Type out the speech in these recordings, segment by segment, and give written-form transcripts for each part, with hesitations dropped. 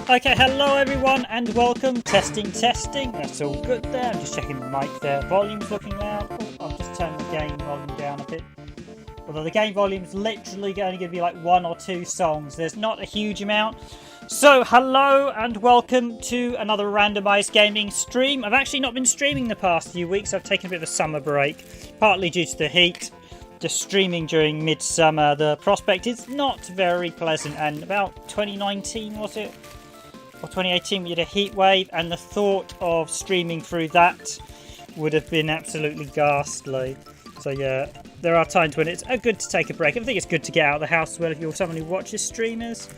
Okay, hello everyone and welcome. Testing. That's all good there. I'm just checking the mic there. Volume's looking loud. Oh, I've just turned the game volume down a bit. Although the game volume's literally only going to be like 1 or 2 songs. There's not a huge amount. So, hello and welcome to another randomised gaming stream. I've actually not been streaming the past few weeks. I've taken a bit of a summer break, partly due to the heat. Just streaming during midsummer. The prospect is not very pleasant. And about 2019, was it? Or 2018, we had a heat wave, and the thought of streaming through that would have been absolutely ghastly. So yeah, there are times when it's good to take a break. I think it's good to get out of the house as well if you're someone who watches streamers.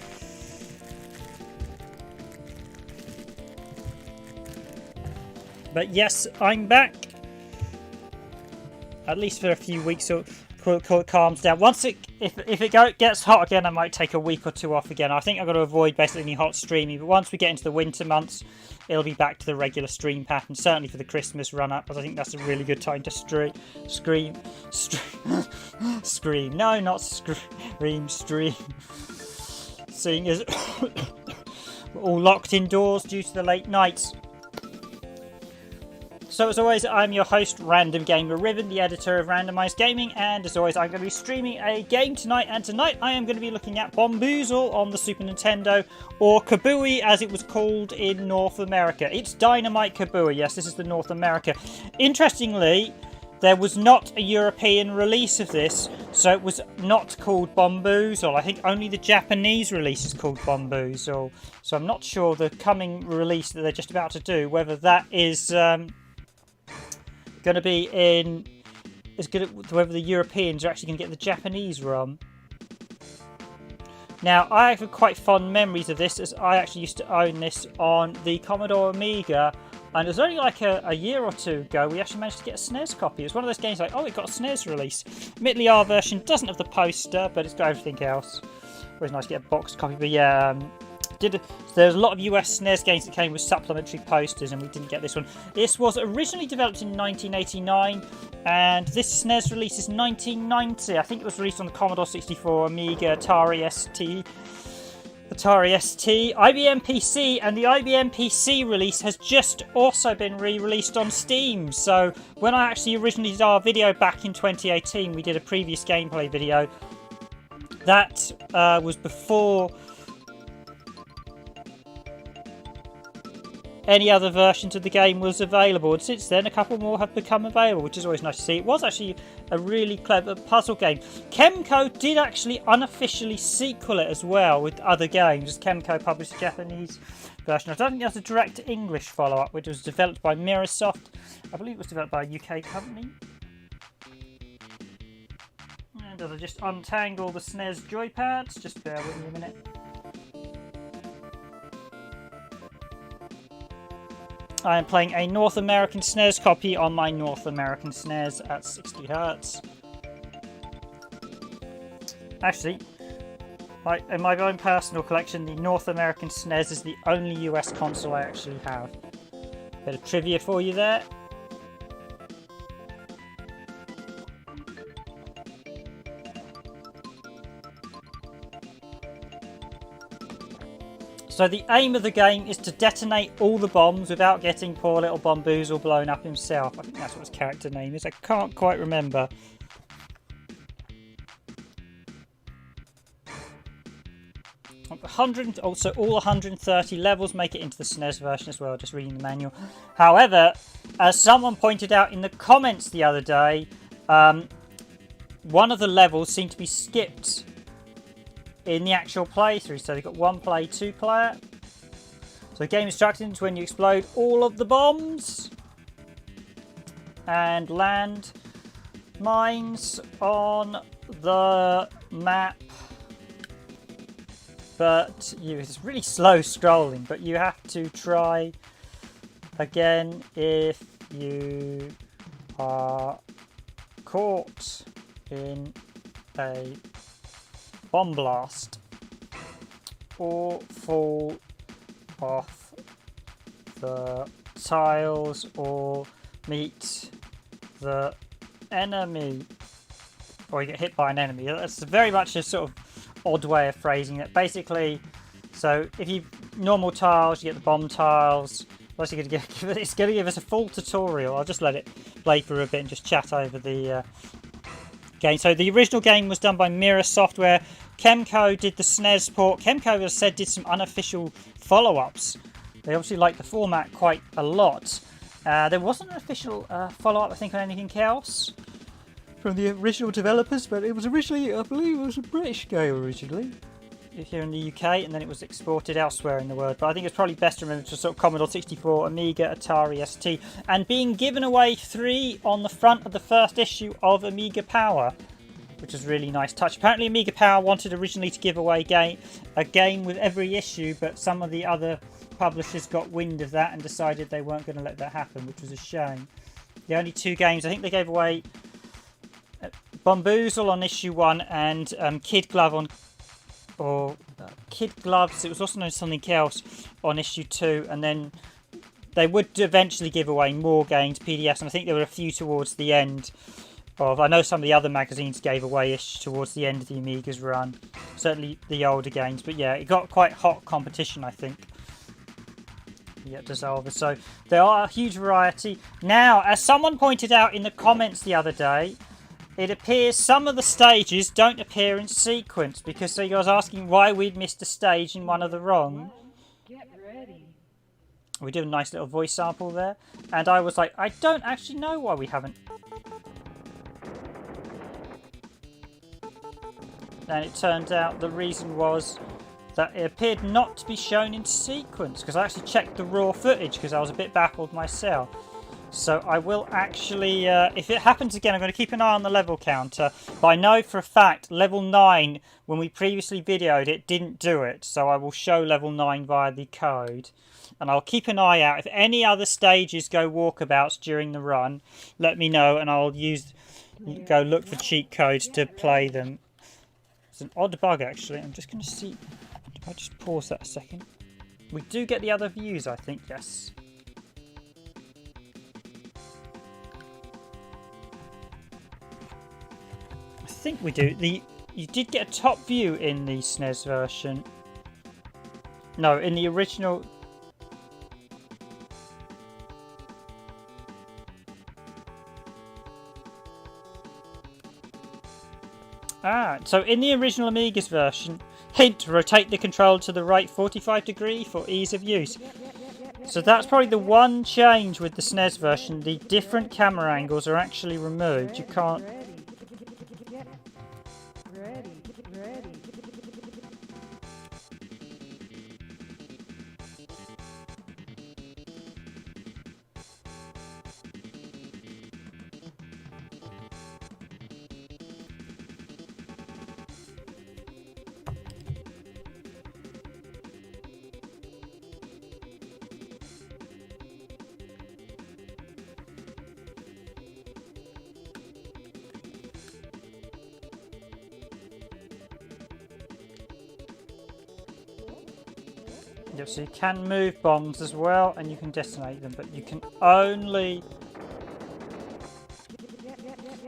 But yes, I'm back. At least for a few weeks or it calms down. Once if it gets hot again, I might take a week or 2 off again. I think I've got to avoid basically any hot streaming. But once we get into the winter months, it'll be back to the regular stream pattern. Certainly for the Christmas run-up, because I think that's a really good time to stream. No, not stream. Seeing as we're all locked indoors due to the late nights. So as always, I'm your host, Random Gamer Riven, the editor of Randomised Gaming, and as always, I'm going to be streaming a game tonight, and tonight I am going to be looking at Bombuzal on the Super Nintendo, or KA-BLOOEY as it was called in North America. It's Dynamite KA-BLOOEY, yes, this is the North America. Interestingly, there was not a European release of this, so it was not called Bombuzal. I think only the Japanese release is called Bombuzal, so I'm not sure the coming release that they're just about to do, whether that is going to be in as good as whether the Europeans are actually going to get the Japanese ROM. Now, I have quite fond memories of this, as I actually used to own this on the Commodore Amiga, and it was only like a year or 2 ago we actually managed to get a SNES copy. It was one of those games like, oh, it got a SNES release. Admittedly, our version doesn't have the poster, but it's got everything else. Always nice to get a boxed copy, but yeah, there's a lot of US SNES games that came with supplementary posters, and we didn't get this one. This was originally developed in 1989, and this SNES release is 1990. I think it was released on the Commodore 64, Amiga, Atari ST, IBM PC, and the IBM PC release has just also been re-released on Steam. So when I actually originally did our video back in 2018, we did a previous gameplay video. That was before any other versions of the game was available, and since then a couple more have become available, which is always nice to see. It was actually a really clever puzzle game. Kemco did actually unofficially sequel it as well with other games. Kemco published a Japanese version. I don't think there's a direct English follow-up, which was developed by Mirrorsoft. I believe it was developed by a UK company. And as I just untangle the SNES joypads, just bear with me a minute. I am playing a North American SNES copy on my North American SNES at 60 Hz. Actually, in my own personal collection, the North American SNES is the only US console I actually have. Bit of trivia for you there. So the aim of the game is to detonate all the bombs without getting poor little Bombuzal blown up himself. I think that's what his character name is. I can't quite remember. Also, all 130 levels make it into the SNES version as well, just reading the manual. However, as someone pointed out in the comments the other day, one of the levels seemed to be skipped in the actual playthrough. So they've got 1 player, 2 player. So the game instructions when you explode all of the bombs and land mines on the map. But it's really slow scrolling, but you have to try again if you are caught in a bomb blast or fall off the tiles or meet the enemy or you get hit by an enemy. That's very much a sort of odd way of phrasing it. Basically, so if you normal tiles, you get the bomb tiles. What's it going to give? It's going to give us a full tutorial. I'll just let it play for a bit and just chat over the game. So the original game was done by Mirrorsoft, where Kemco did the SNES port. Kemco, as said, did some unofficial follow-ups. They obviously liked the format quite a lot. There wasn't an official follow-up, I think, on anything else from the original developers, but it was originally, I believe it was a British game originally here in the UK, and then it was exported elsewhere in the world. But I think it's probably best to remember to sort of Commodore 64, Amiga, Atari ST, and being given away 3 on the front of the first issue of Amiga Power, which was a really nice touch. Apparently Amiga Power wanted originally to give away a game with every issue, but some of the other publishers got wind of that and decided they weren't going to let that happen, which was a shame. The only 2 games, I think they gave away Bombuzal on issue 1 and Kid Glove on, or Kid Gloves, it was also known as something else, on issue 2, and then they would eventually give away more games, PDFs, and I think there were a few towards the end of, I know some of the other magazines gave away towards the end of the Amiga's run, certainly the older games, but yeah, it got quite hot competition, I think. Yeah, Dissolver. So there are a huge variety. Now, as someone pointed out in the comments the other day, it appears some of the stages don't appear in sequence, because so you guys asking why we'd missed a stage in one of the wrong. Get ready. We did a nice little voice sample there, and I was like, I don't actually know why we haven't. And it turned out the reason was that it appeared not to be shown in sequence, because I actually checked the raw footage because I was a bit baffled myself. So I will actually, if it happens again, I'm going to keep an eye on the level counter. But I know for a fact level 9, when we previously videoed it, didn't do it. So I will show level 9 via the code. And I'll keep an eye out. If any other stages go walkabouts during the run, let me know and I'll go look for cheat codes to play them. It's an odd bug actually. I'm just going to see. If I just pause that a second. We do get the other views, I think, yes. I think we do. You did get a top view in the SNES version. No, in the original. So in the original Amiga's version, hint, rotate the controller to the right 45 degrees for ease of use. So that's probably the one change with the SNES version. The different camera angles are actually removed. You can't. Yep, so you can move bombs as well, and you can detonate them, but you can only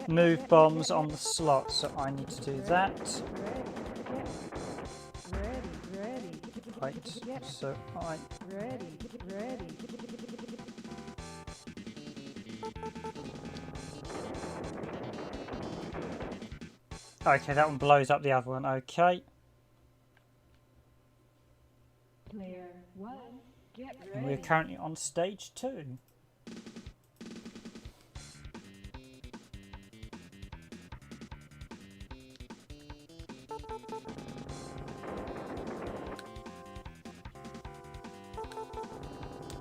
move bombs on the slot, so I need to do that. I Wait, so I... Ready. Okay, that one blows up the other one. Okay. Player 1, get ready. And we're currently on stage 2.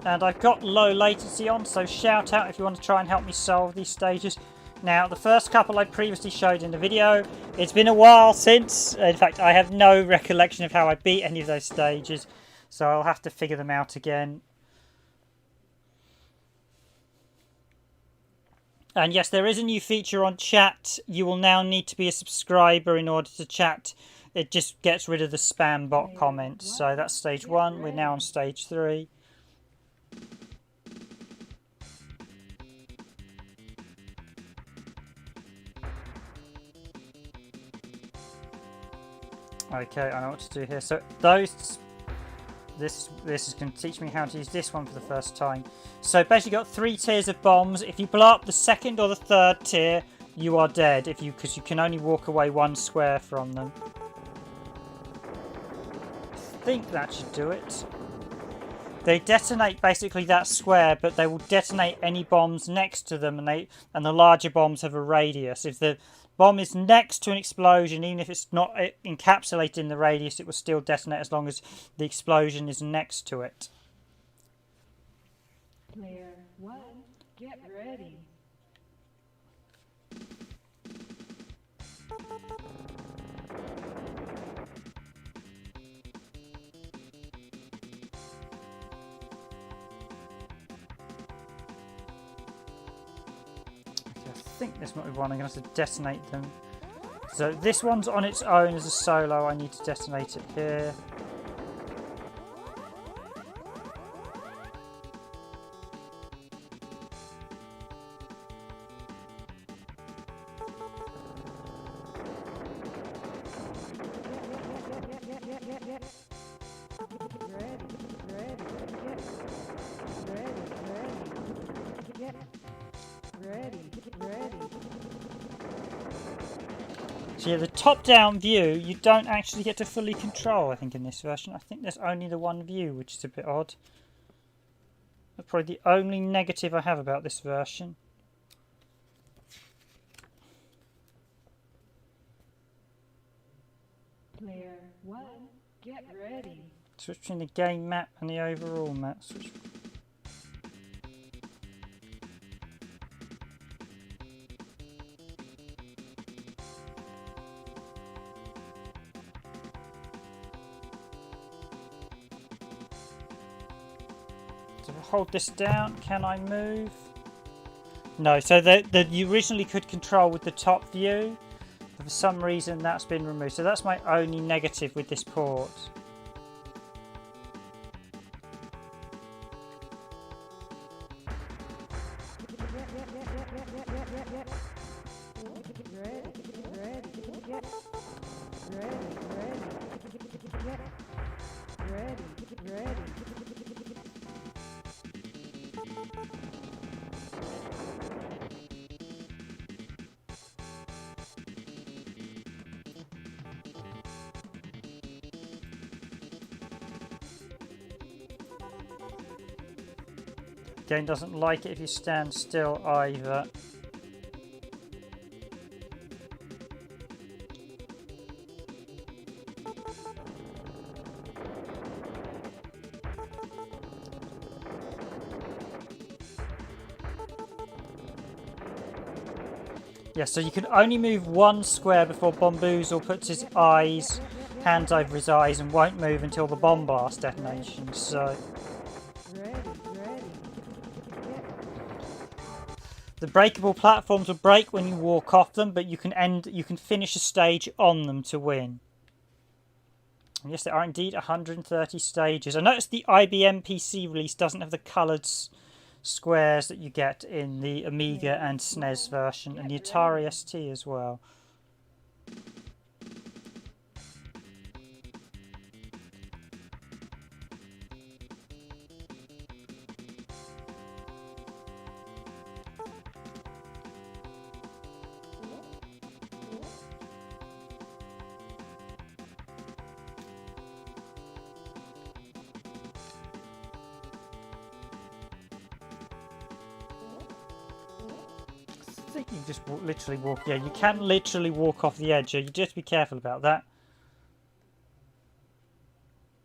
And I've got low latency on, so shout out if you want to try and help me solve these stages. Now, the first couple I previously showed in the video, it's been a while since. In fact, I have no recollection of how I beat any of those stages, so I'll have to figure them out again. And yes, there is a new feature on chat. You will now need to be a subscriber in order to chat. It just gets rid of the spam bot comments. So that's stage 1. We're now on stage 3. Okay, I know what to do here. So this is going to teach me how to use this one for the first time. So basically, you've got 3 tiers of bombs. If you blow up the second or the third tier, you are dead. Because you can only walk away 1 square from them. I think that should do it. They detonate basically that square, but they will detonate any bombs next to them, and the larger bombs have a radius. If the bomb is next to an explosion, even if it's not encapsulated in the radius, it will still detonate as long as the explosion is next to it. Player 1, get ready. I think this might be one I'm going to have to detonate them. So this one's on its own as a solo. I need to detonate it here. So yeah, the top-down view, you don't actually get to fully control, I think, in this version. I think there's only the one view, which is a bit odd. That's probably the only negative I have about this version. Player 1, get ready. Switch between the game map and the overall map. Switch. So if I hold this down, can I move? No, so you originally could control with the top view. For some reason that's been removed. So that's my only negative with this port. Game doesn't like it if you stand still either. Yeah, so you can only move 1 square before Bombuzal puts his hands over his eyes and won't move until the bomb blast detonation, so... The breakable platforms will break when you walk off them, but you can finish a stage on them to win. And yes, there are indeed 130 stages. I noticed the IBM PC release doesn't have the coloured squares that you get in the Amiga and SNES version, and the Atari ST as well. think you just literally walk. Yeah, you can literally walk off the edge. You just be careful about that.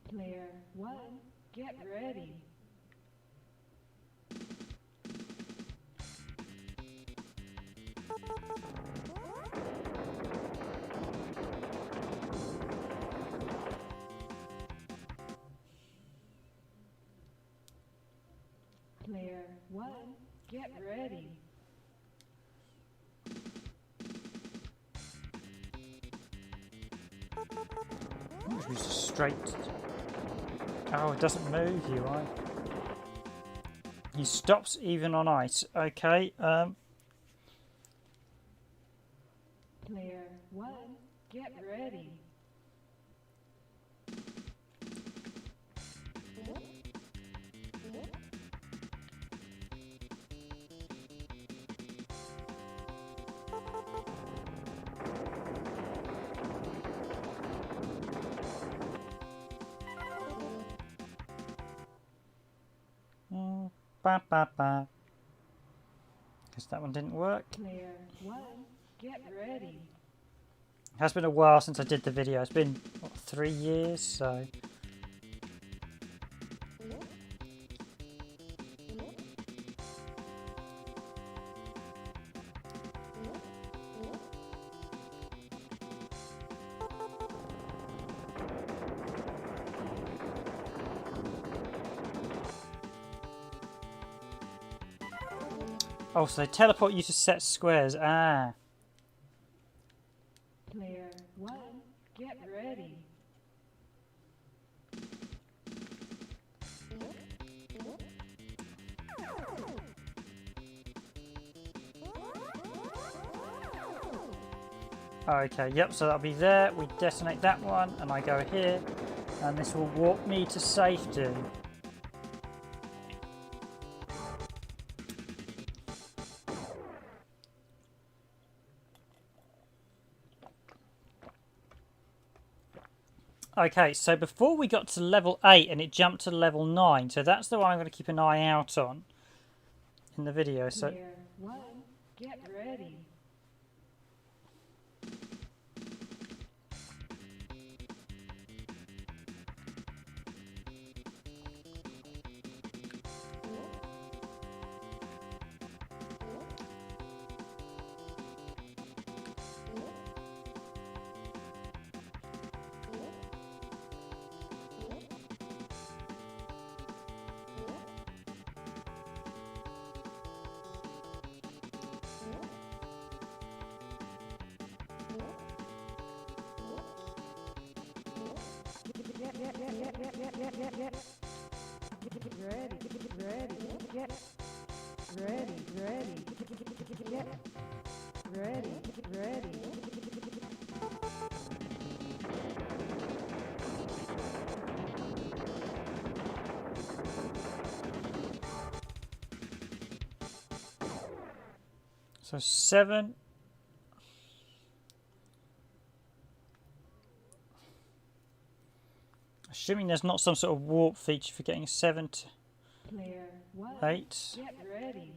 Player 1, get ready. Player 1, get ready. He's straight. Oh, it doesn't move you, right? He stops even on ice. Okay. Player 1, get ready. Ba ba ba. Guess that one didn't work. Player 1, get ready. It has been a while since I did the video. It's been what, 3 years, so. Oh, so they teleport you to set squares. Ah. Player 1, get ready. Okay, yep, so that'll be there. We detonate that one, and I go here, and this will walk me to safety. Okay, so before we got to level 8 and it jumped to level 9, so that's the one I'm going to keep an eye out on in the video. So Player 1, get ready. Ready. So 7. Assuming there's not some sort of warp feature for getting 7 to Player 1, 8. get ready.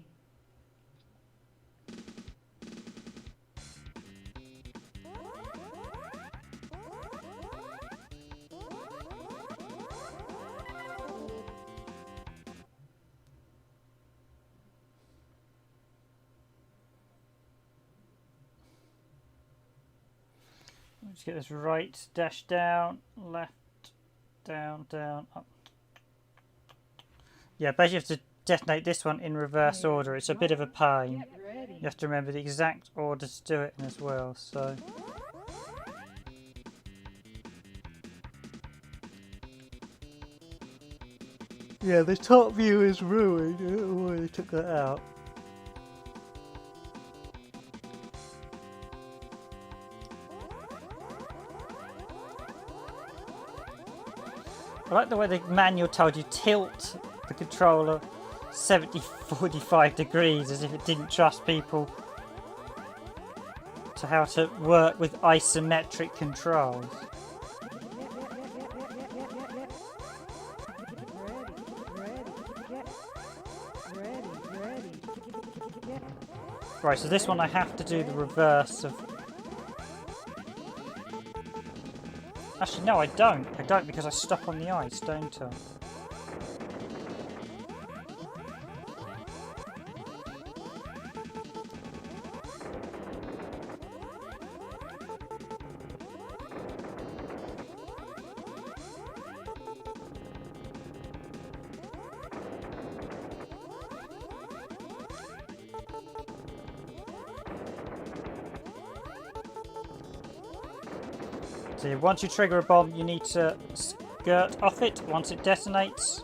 Let's get this right, dash down, left, down, down, up. Yeah, basically you have to detonate this one in reverse order. It's a bit of a pain. Get ready. You have to remember the exact order to do it in as well, so. Yeah, the top view is ruined. I don't know why they took that out. I like the way the manual told you tilt the controller 45 degrees, as if it didn't trust people to how to work with isometric controls. Right, so this one I have to do the reverse of... Actually, no, I don't. I don't because I stop on the ice, don't I? So once you trigger a bomb, you need to skirt off it once it detonates.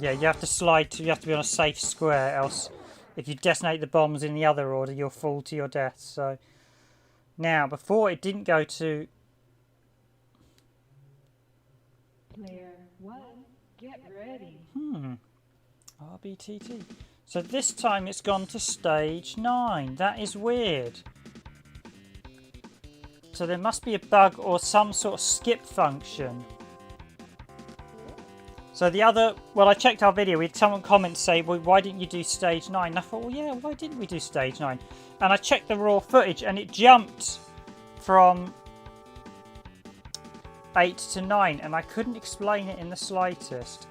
Yeah, you have to slide to, you have to be on a safe square, else if you detonate the bombs in the other order, you'll fall to your death. So now, before it didn't go to... Player 1, get ready. RBTT. So this time it's gone to stage 9. That is weird. So there must be a bug or some sort of skip function. So the other... Well, I checked our video. We had someone comment say, well, why didn't you do stage 9? And I thought, well, yeah, why didn't we do stage 9? And I checked the raw footage and it jumped from 8 to 9. And I couldn't explain it in the slightest.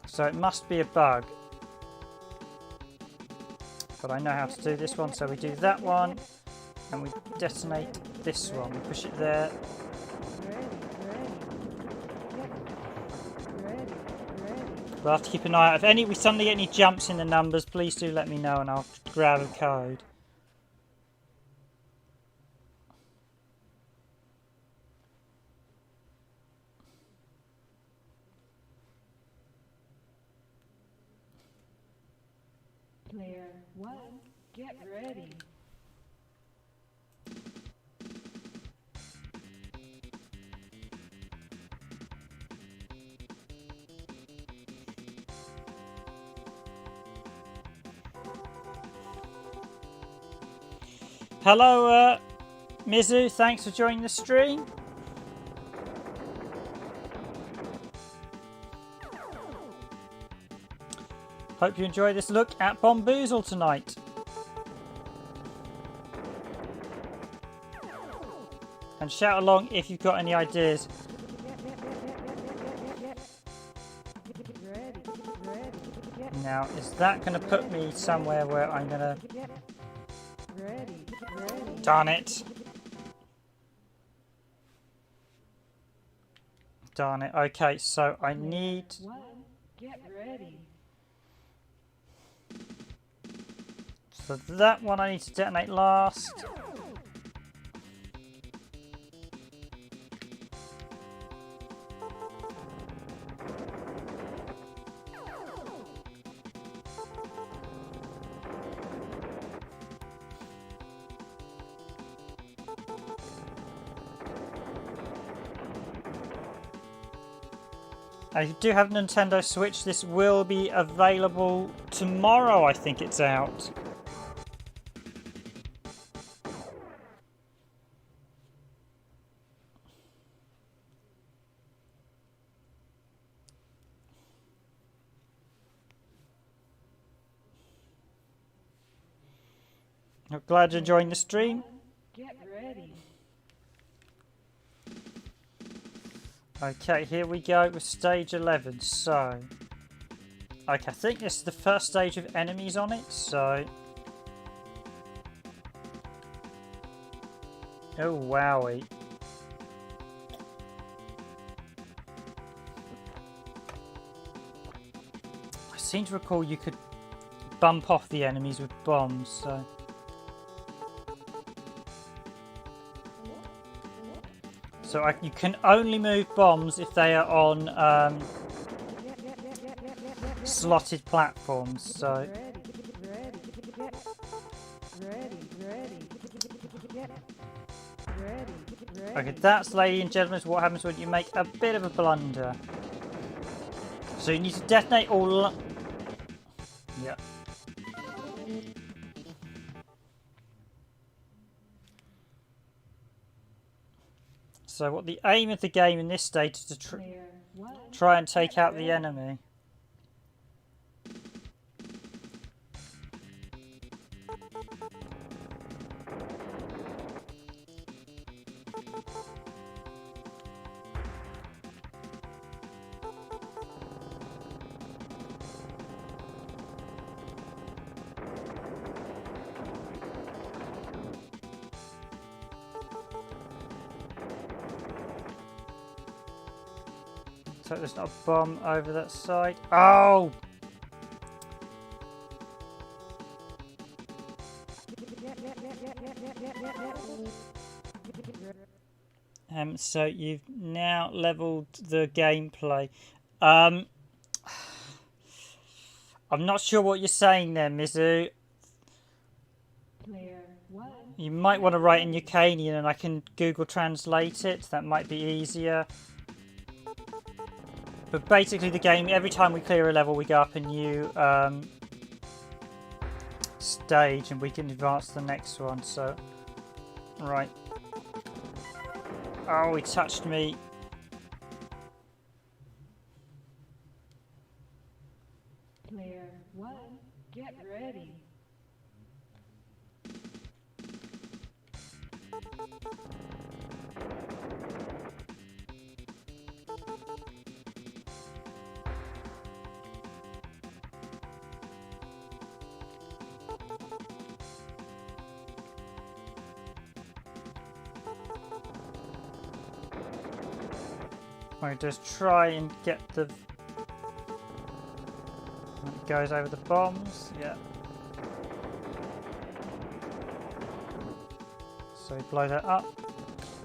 So it must be a bug. But I know how to do this one. So we do that one. And we detonate this one. We push it there. We'll have to keep an eye out. If we suddenly get any jumps in the numbers, please do let me know and I'll grab a code. Player 1, get ready. Hello, Mizu. Thanks for joining the stream. Hope you enjoy this look at Bombuzal tonight. And shout along if you've got any ideas. Now, is that going to put me somewhere where I'm going to... Darn it. Darn it. Okay, so I need... Get ready. So that one I need to detonate last. If you do have a Nintendo Switch, this will be available tomorrow, I think it's out. I'm glad you're enjoying the stream. Get ready. Okay, here we go with stage 11. So, okay, I think this is the first stage of enemies on it. So, oh wowie! I seem to recall you could bump off the enemies with bombs. So. So you can only move bombs if they are on slotted platforms. So okay, that's, ladies and gentlemen, what happens when you make a bit of a blunder. So you need to detonate all. Yeah. So what the aim of the game in this stage is to Player 1, try and take get out the ready. enemy. So there's not a bomb over that side. Oh! So you've now leveled the gameplay. I'm not sure what you're saying there, Mizu. Player 1, You might want to write in Ukrainian and I can Google translate it. That might be easier. But basically the game, every time we clear a level, we go up a new stage and we can advance to the next one. So, right. Oh, he touched me. player 1, get ready. I just try and get the... It goes over the bombs, yeah. So blow that up.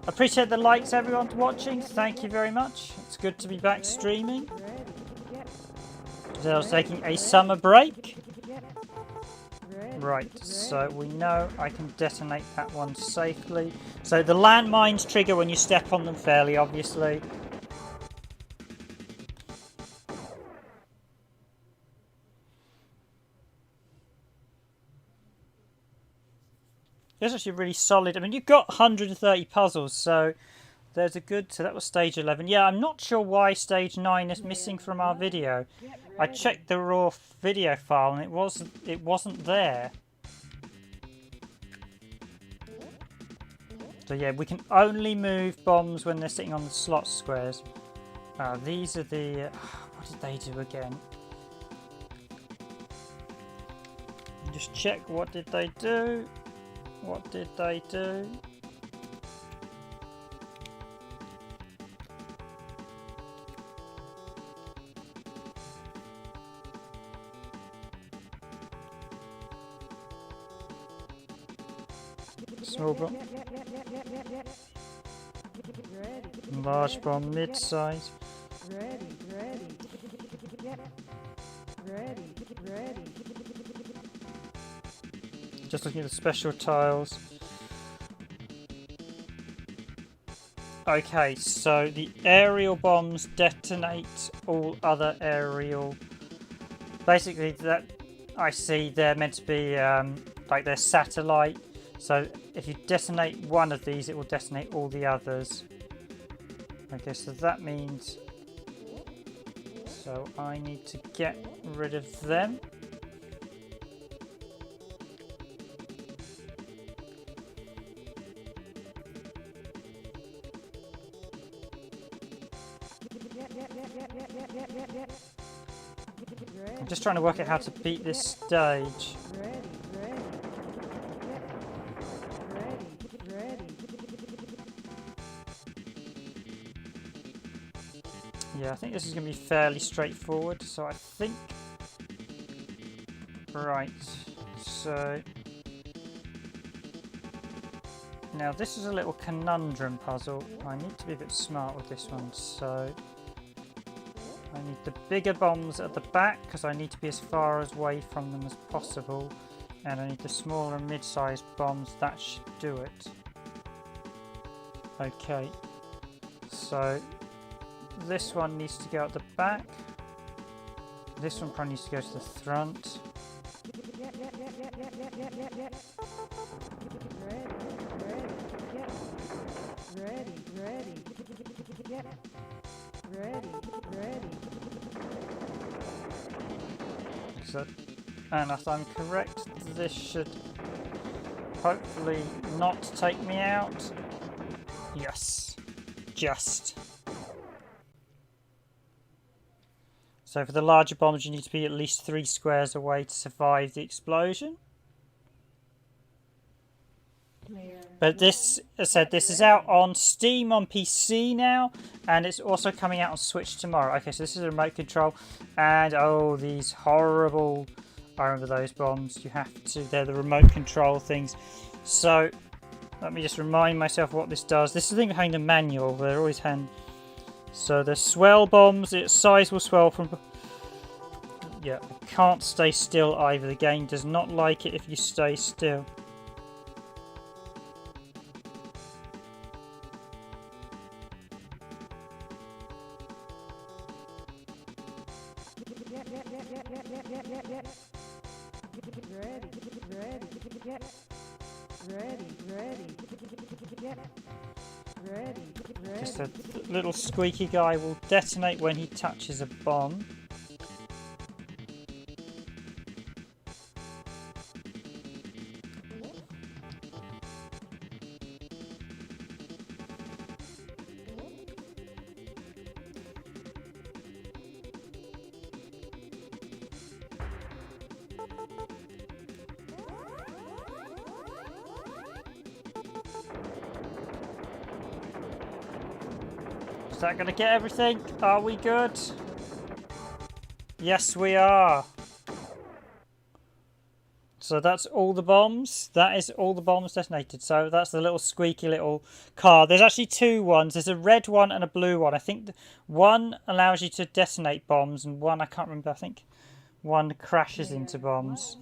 Appreciate the likes, everyone watching. Thank you very much. It's good to be back streaming. Ready. Get So I was taking a summer break. ready. Right, so we know I can detonate that one safely. So the landmines trigger when you step on them fairly obviously. It's actually really solid. I mean, you've got 130 puzzles, so there's a good... So that was stage 11. Yeah, I'm not sure why stage 9 is missing from our video. Get I ready. checked the raw video file and it wasn't there. So yeah, we can only move bombs when they're sitting on the slot squares. These are the... what did they do again? Just check, what did they do? What did they do? Small bomb, Ready. large bomb, mid-size. Ready. Ready. Ready. Just looking at the special tiles. Okay, so the aerial bombs detonate all other aerial... Basically, that I see they're meant to be like they're satellite. So if you detonate one of these, it will detonate all the others. Okay, so that means... So I need to get rid of them. I'm just trying to work out how to beat this stage. Yeah, I think this is going to be fairly straightforward, so I think... Right, so... Now this is a little conundrum puzzle. I need to be a bit smart with this one, so... I need the bigger bombs at the back, because I need to be as far away from them as possible. And I need the smaller and mid-sized bombs, that should do it. Okay, so... This one needs to go at the back. This one probably needs to go to the front. Ready. So, and if I'm correct, this should hopefully not take me out. Yes, just. So for the larger bombs, you need to be at least 3 squares away to survive the explosion. But this, as I said, this is out on Steam on PC now, and it's also coming out on Switch tomorrow. Okay, so this is a remote control, and oh, these horrible, I remember those bombs, you have to, they're the remote control things. So, let me just remind myself what this does. This is the thing behind the manual, they're always hand. So the swell bombs, its size will swell from, yeah, can't stay still either. The game does not like it if you stay still. Just a little squeaky guy will detonate when he touches a bomb. Is that going to get everything? Are we good? Yes, we are. So that's all the bombs. That is all the bombs detonated. So that's the little squeaky little car. There's actually 2 ones. There's a red one and a blue one. I think one allows you to detonate bombs, and one, I can't remember, I think one crashes into bombs.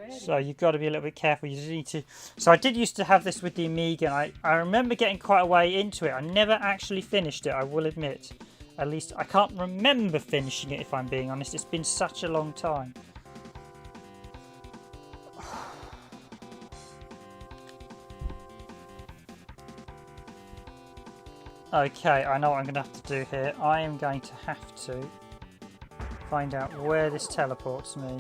So you've got to be a little bit careful. You just need to. So I did used to have this with the Amiga, and I remember getting quite a way into it. I never actually finished it, I will admit. At least I can't remember finishing it, if I'm being honest. It's been such a long time. Okay, I know what I'm going to have to do here. I am going to have to find out where this teleports me.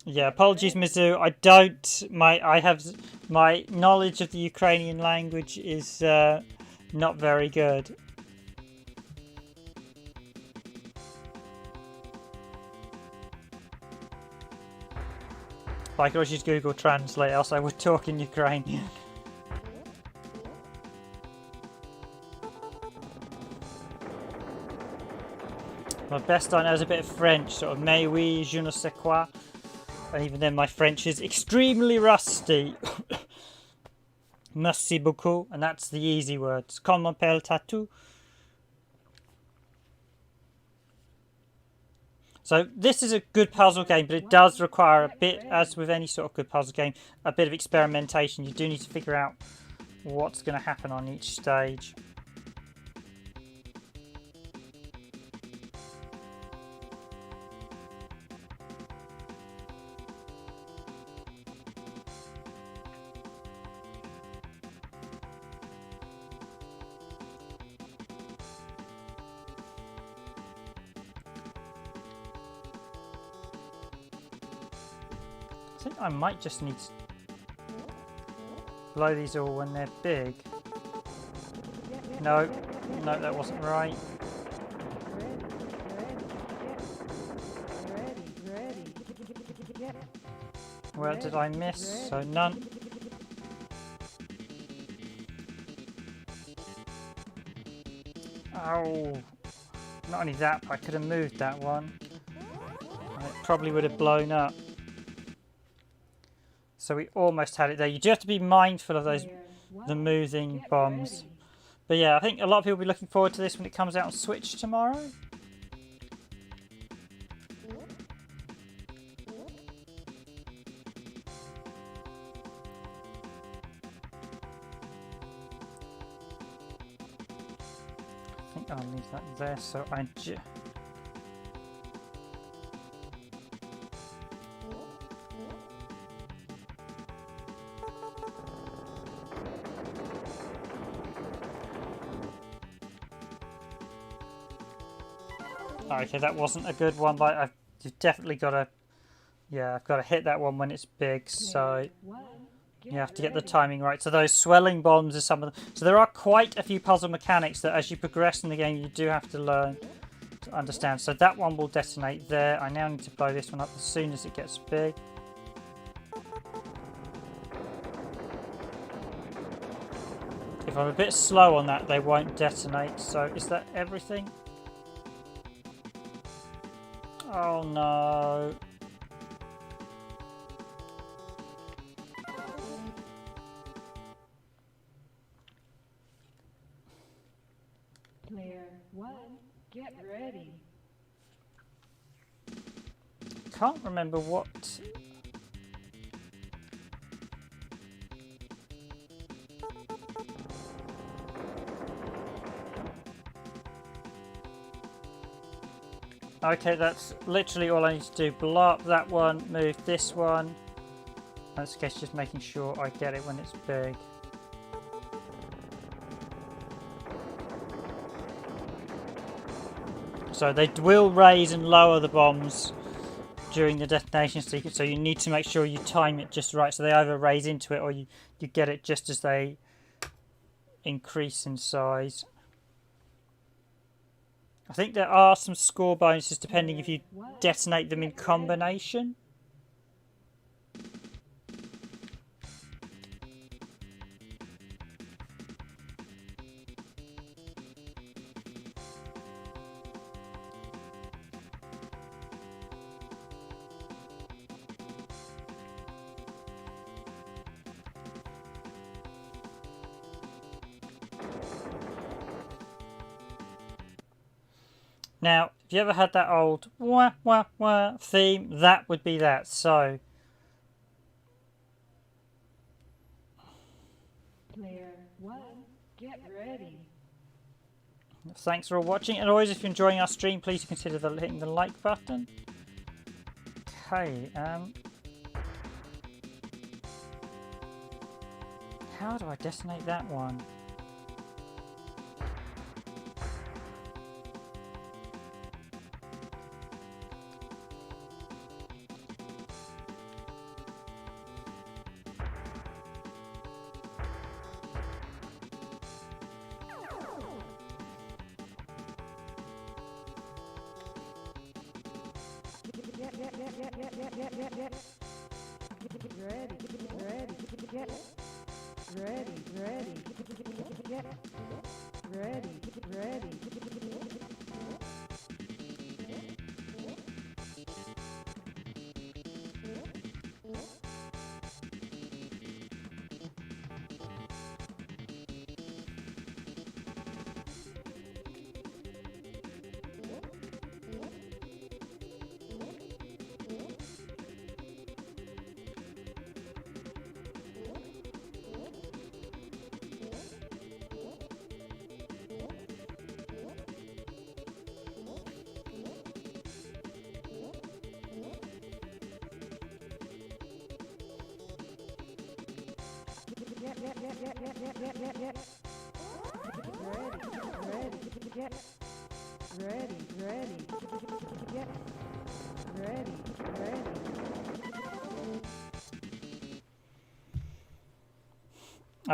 Yeah, apologies, Mizu. My knowledge of the Ukrainian language is not very good. But I could always use Google Translate, else I would talk in Ukrainian. My best I know is a bit of French, sort of mais oui, je ne sais quoi. And even then my French is extremely rusty. Merci beaucoup. And that's the easy words. Comment appelle-tu? So this is a good puzzle game, but it does require a bit, as with any sort of good puzzle game, a bit of experimentation. You do need to figure out what's going to happen on each stage. I think I might just need to blow these all when they're big. No, no, that wasn't right. Where did I miss? So none. Oh, not only that, but I could have moved that one. And it probably would have blown up. So we almost had it there. You do have to be mindful of those, the moving bombs. But yeah, I think a lot of people will be looking forward to this when it comes out on Switch tomorrow. I think I'll leave that there, so Okay, that wasn't a good one, but you've definitely got to... Yeah, I've got to hit that one when it's big, so... You have to get the timing right. So those swelling bombs are some of them. So there are quite a few puzzle mechanics that as you progress in the game you do have to learn to understand. So that one will detonate there. I now need to blow this one up as soon as it gets big. If I'm a bit slow on that, they won't detonate. So is that everything? Oh no. Player 1, get ready. Can't remember what... Okay, that's literally all I need to do. Blow up that one, move this one. In this case, just making sure I get it when it's big. So they will raise and lower the bombs during the detonation sequence, so you need to make sure you time it just right. So they either raise into it or you get it just as they increase in size. I think there are some score bonuses depending if you detonate them in combination. Now, if you ever had that old wah wah wah theme, that would be that. So, Player 1, get ready. thanks for watching, and always if you're enjoying our stream, please consider hitting the like button. Okay, how do I detonate that one?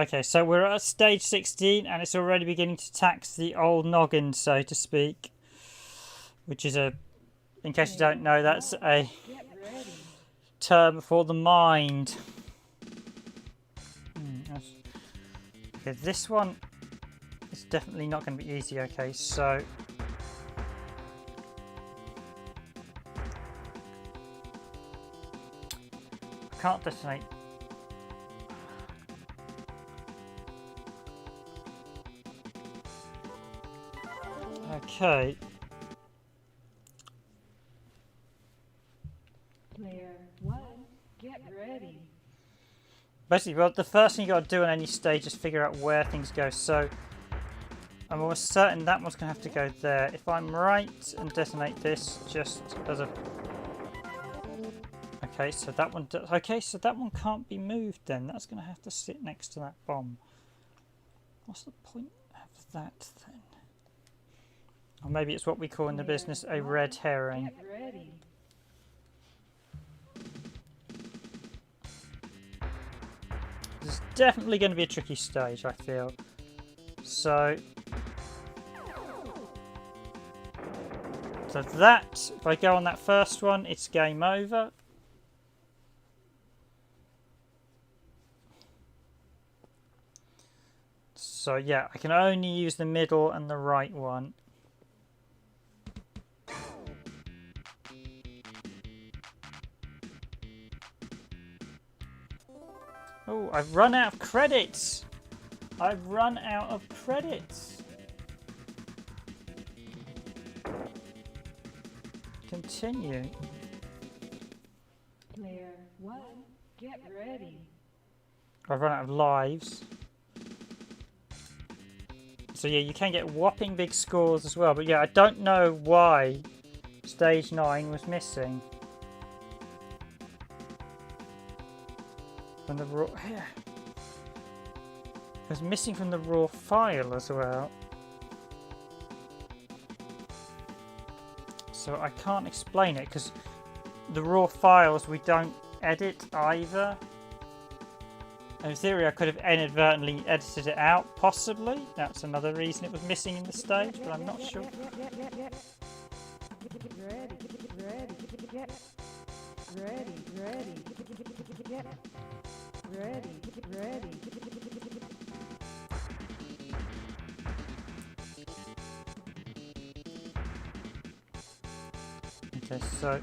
Okay, so we're at stage 16 and it's already beginning to tax the old noggin, so to speak. Which is a, in case you don't know, that's a term for the mind. Okay, this one is definitely not going to be easy. Okay, so I can't detonate. Okay. Player 1, get ready. Basically, well, the first thing you got to do on any stage is figure out where things go. So I'm almost certain that one's going to have to go there. If I'm right and detonate this just as a... Okay, so that one... Okay, so that one can't be moved then. That's going to have to sit next to that bomb. What's the point of that then? Or maybe it's what we call in the business a red herring. Get ready. This is definitely going to be a tricky stage, I feel. So that, if I go on that first one, it's game over. So yeah, I can only use the middle and the right one. Oh, I've run out of credits! I've run out of credits! Continue. Player 1, get ready. I've run out of lives. So yeah, you can get whopping big scores as well. But yeah, I don't know why stage 9 was missing. From the raw... Yeah. It was missing from the raw file as well. So I can't explain it because the raw files we don't edit either. In theory, I could have inadvertently edited it out, possibly. That's another reason it was missing in the stage, but I'm not sure. Okay, so...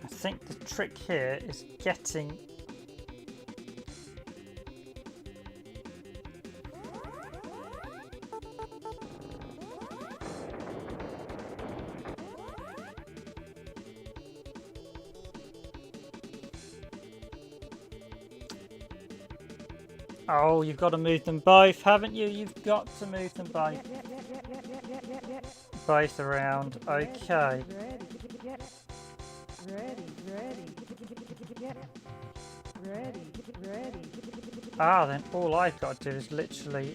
I think the trick here is getting... Oh, you've got to move them both, haven't you? You've got to move them both. Both around. Okay. Ah, then all I've got to do is literally...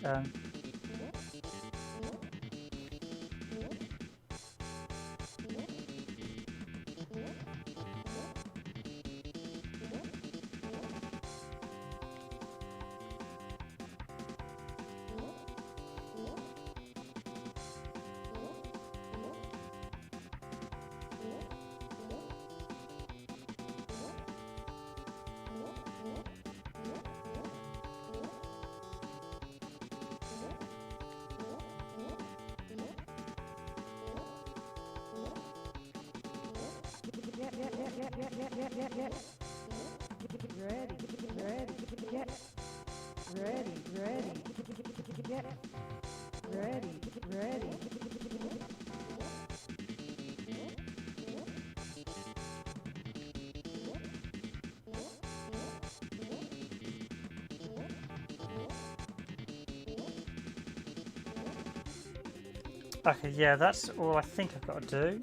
Okay, yeah, that's all I think I've got to do.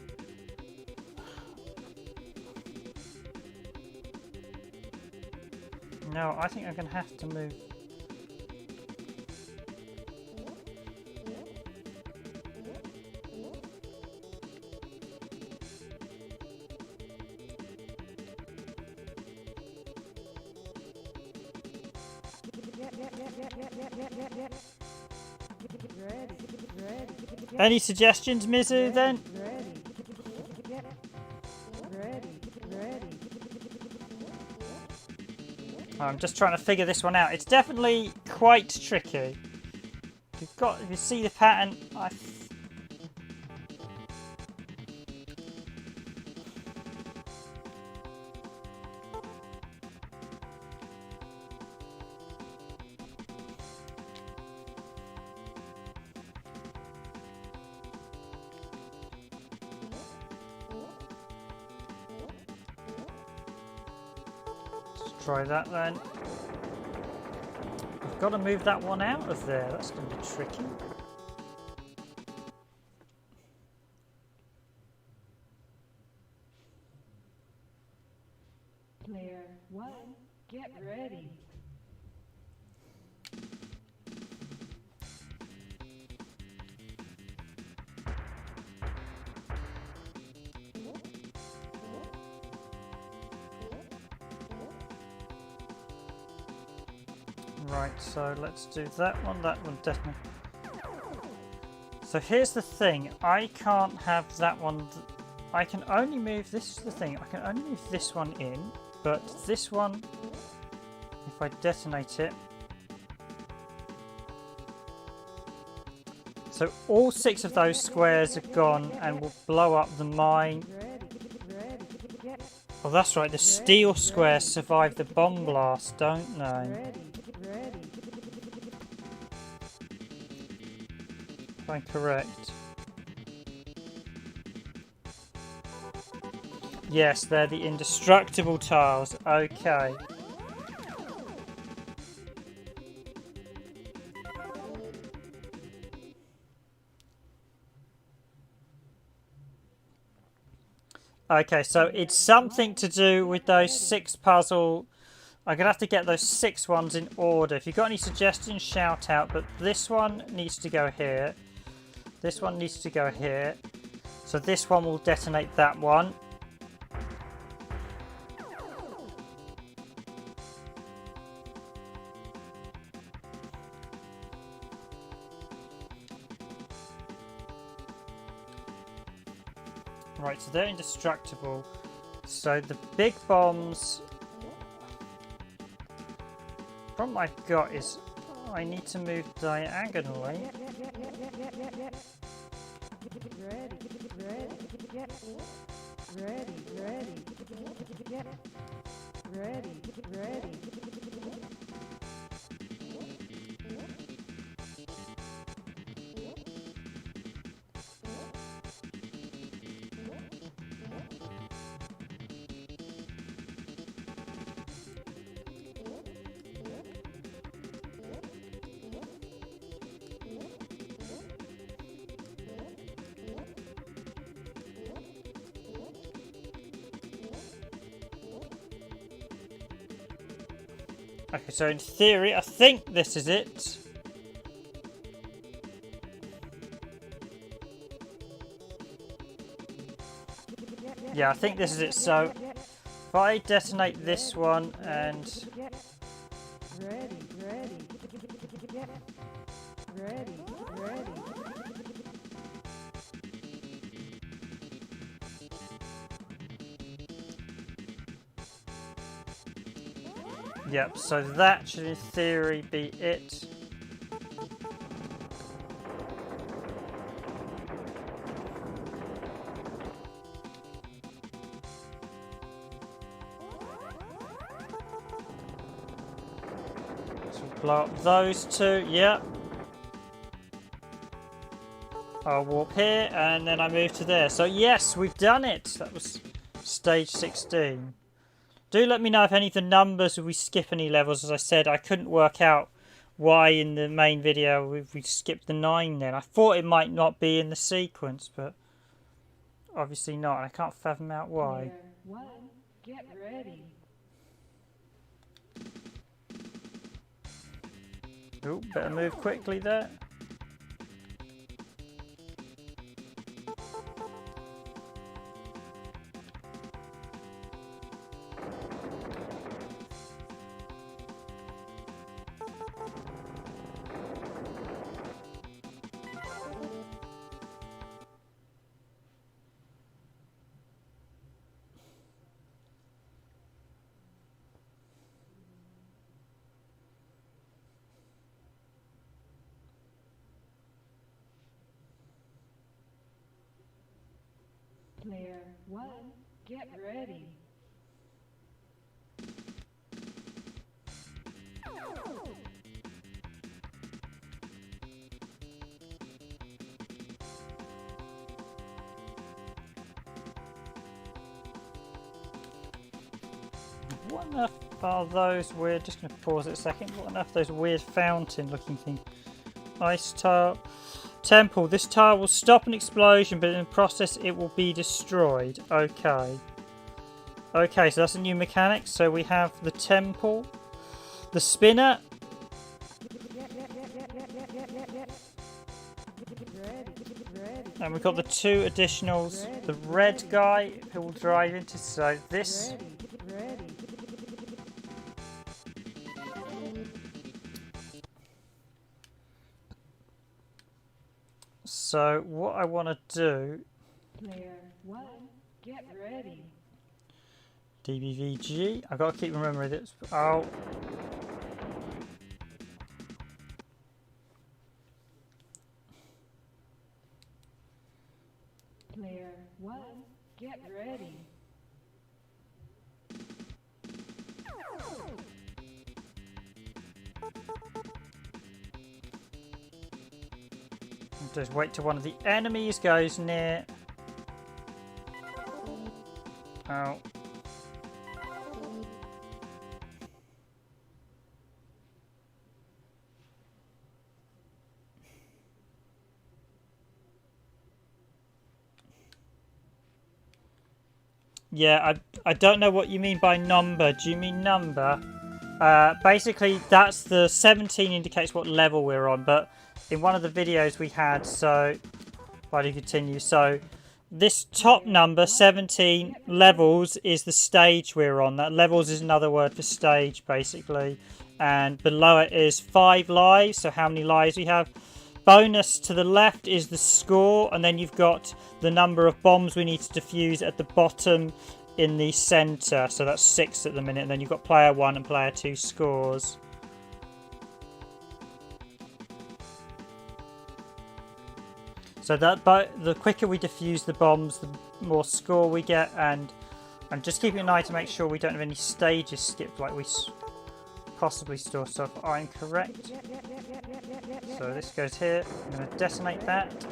No, I think I'm going to have to move... Any suggestions, Mizu, then? I'm just trying to figure this one out. It's definitely quite tricky. You've got, if you see the pattern, try that then. I've got to move that one out of there. That's going to be tricky. Player 1, get ready. Right, so let's do that one definitely. So here's the thing, I can't have that one, I can only move, this is the thing, I can only move this one in, but this one, if I detonate it, so all 6 of those squares are gone and will blow up the mine. Oh, that's right, the steel squares survive the bomb blast, don't they? If I'm correct. Yes, they're the indestructible tiles. Okay. Okay, so it's something to do with those 6 puzzle. I'm going to have to get those 6 ones in order. If you've got any suggestions, shout out. But this one needs to go here. This one needs to go here. So this one will detonate that one. Right, so they're indestructible. So the big bombs... The problem I've got is I need to move diagonally. Okay, so in theory, I think this is it. Yeah, I think this is it. So if I detonate this one and... Yep, so that should in theory be it. So blow up those 2, yep. I'll warp here and then I move to there. So yes, we've done it. That was stage 16. Do let me know if any of the numbers, if we skip any levels. As I said, I couldn't work out why in the main video we skipped the 9 then. I thought it might not be in the sequence, but obviously not. I can't fathom out why. One, get ready. Oh, better move quickly there. Player 1, get ready. What on earth are those weird... Just going to pause it a second. What on earth are those weird fountain looking things? Isotope Temple. This tile will stop an explosion, but in the process it will be destroyed. Okay. Okay, so that's a new mechanic. So we have the temple, the spinner. And we've got the 2 additionals. The red guy who will drive into... So this... So what I want to do... Player 1, get ready. DBVG. I've got to keep remembering this. Oh. Player 1, get ready. Just wait till one of the enemies goes near. Oh. Yeah, I don't know what you mean by number. Do you mean number? Basically, that's the 17 indicates what level we're on, but in one of the videos we had, so why do you continue? So this top number, 17 levels, is the stage we're on. That levels is another word for stage, basically. And below it is 5 lives, so how many lives we have. Bonus to the left is the score, and then you've got the number of bombs we need to defuse at the bottom in the center. So that's 6 at the minute, and then you've got player 1 and player 2 scores. So that, but the quicker we defuse the bombs, the more score we get, and I'm just keeping an eye to make sure we don't have any stages skipped like we possibly store stuff. I'm correct. So this goes here. I'm going to detonate that.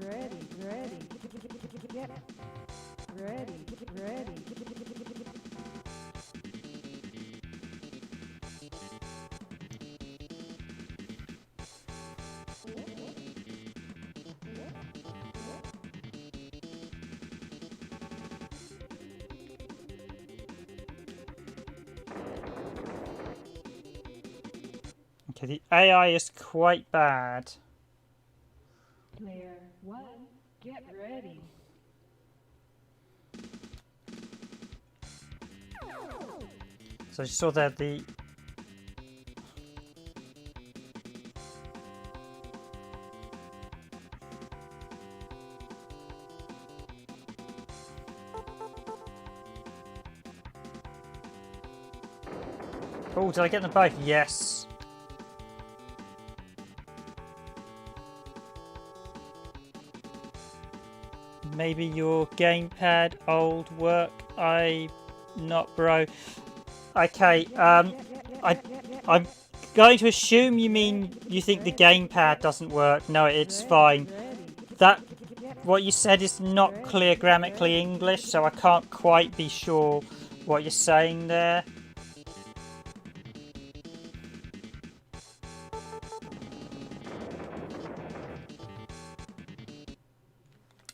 Ready. Okay, the AI is quite bad. Player 1, get ready. So you saw there the... Oh, did I get them both? Yes. Maybe your gamepad old work. I'm not bro. Okay, I'm going to assume you mean you think the gamepad doesn't work. No, it's fine. That what you said is not clear grammatically English, so I can't quite be sure what you're saying there.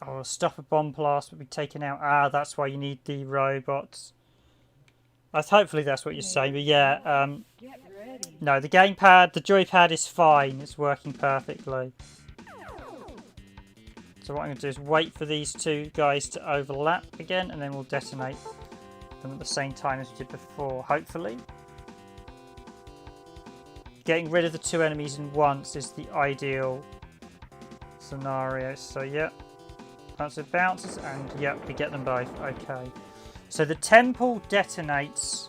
Oh, stop a bomb blast will be taken out. Ah, that's why you need the robots. Hopefully that's what you're saying, but yeah, no, the gamepad, the joypad is fine. It's working perfectly. So what I'm going to do is wait for these two guys to overlap again, and then we'll detonate them at the same time as we did before, hopefully. Getting rid of the two enemies in once is the ideal scenario. So yeah, that's it, bounces, and yep, we get them both. Okay. So the temple detonates.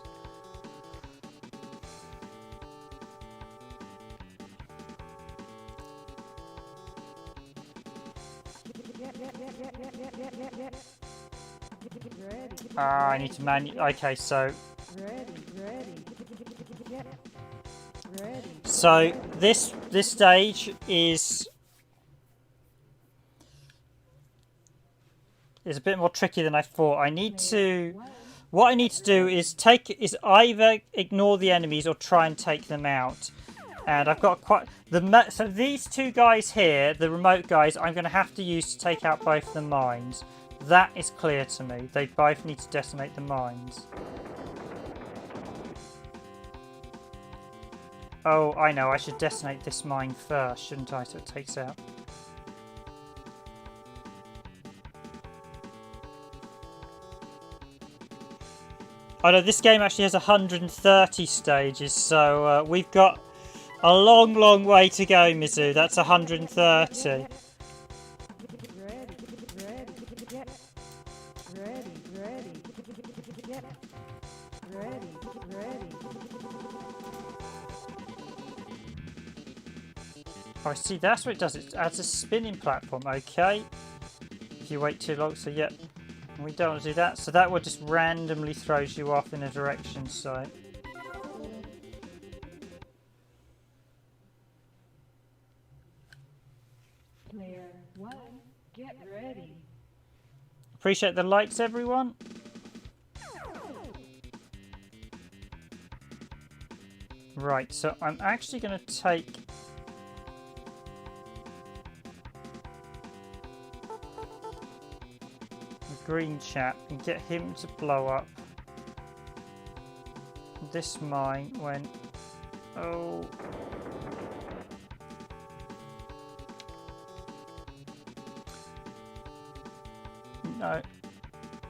I need to okay, so... So this stage is a bit more tricky than I thought. What I need to do is either ignore the enemies or try and take them out. And I've got so these two guys here, the remote guys, I'm going to have to use to take out both the mines. That is clear to me. They both need to detonate the mines. Oh, I know. I should detonate this mine first, shouldn't I? So it takes out. Oh no, this game actually has 130 stages, so we've got A long, long way to go, Mizu. That's 130. Oh, see, that's what it does. It adds a spinning platform. Okay. If you wait too long, so yeah. We don't want to do that. So that one just randomly throws you off in a direction, so... Player 1, get ready. Appreciate the likes, everyone. Right, so I'm actually going to take... the green chap and get him to blow up this mine when... Oh...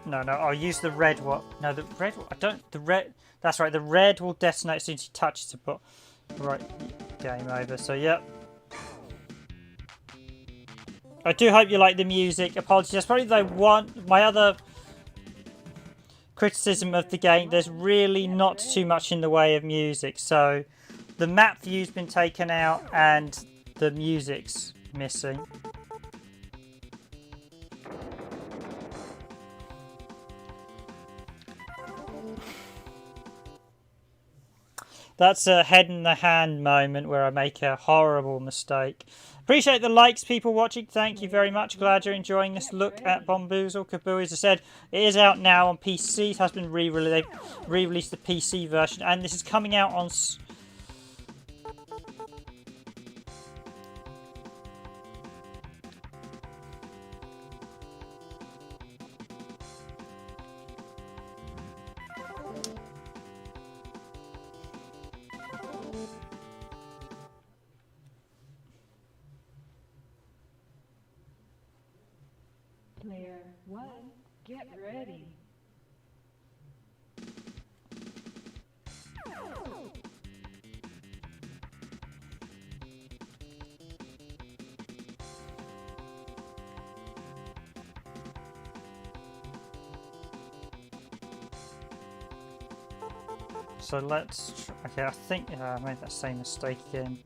No, I'll use the red one. No, the red one, I don't, the red, that's right, the red will detonate as soon as you touch it, but, right, game over, so yep. I do hope you like the music. Apologies, that's probably my other criticism of the game, there's really not too much in the way of music, so the map view's been taken out and the music's missing. That's a head in the hand moment where I make a horrible mistake. Appreciate the likes, people watching. Thank you very much. Glad you're enjoying this look at Bombuzal. KABLOOEY, as I said, it is out now on PC. It has been re-released. They've re-released the PC version, and this is coming out on... Player 1, get ready. So let's... Okay, I think I made that same mistake again.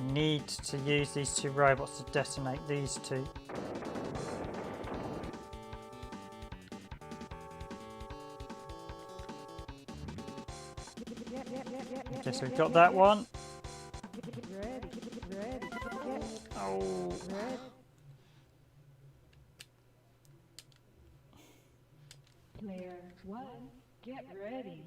I need to use these two robots to detonate these two. Okay, so we've got that one. Oh. Player 1, get ready.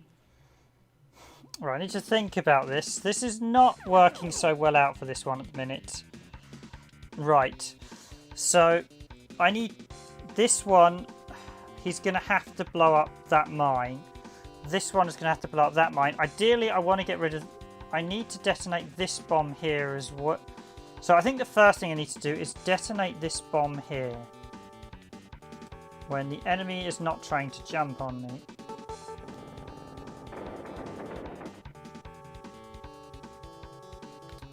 Right, I need to think about this. This is not working so well out for this one at the minute. Right, so I need this one. He's going to have to blow up that mine. This one is going to have to blow up that mine. Ideally, I want to get rid of... I need to detonate this bomb here as well. So I think the first thing I need to do is detonate this bomb here. When the enemy is not trying to jump on me.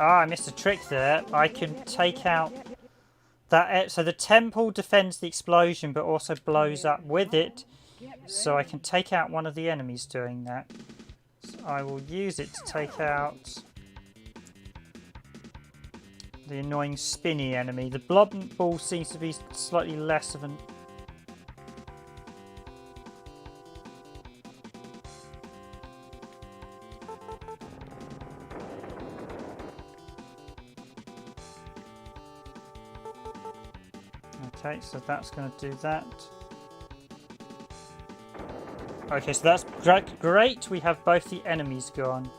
Ah, I missed a trick there. I can take out that... So the temple defends the explosion but also blows up with it. So I can take out one of the enemies doing that. So I will use it to take out the annoying spinny enemy. The blob ball seems to be slightly less of an... Okay, so that's going to do that. Okay, so that's great. We have both the enemies gone.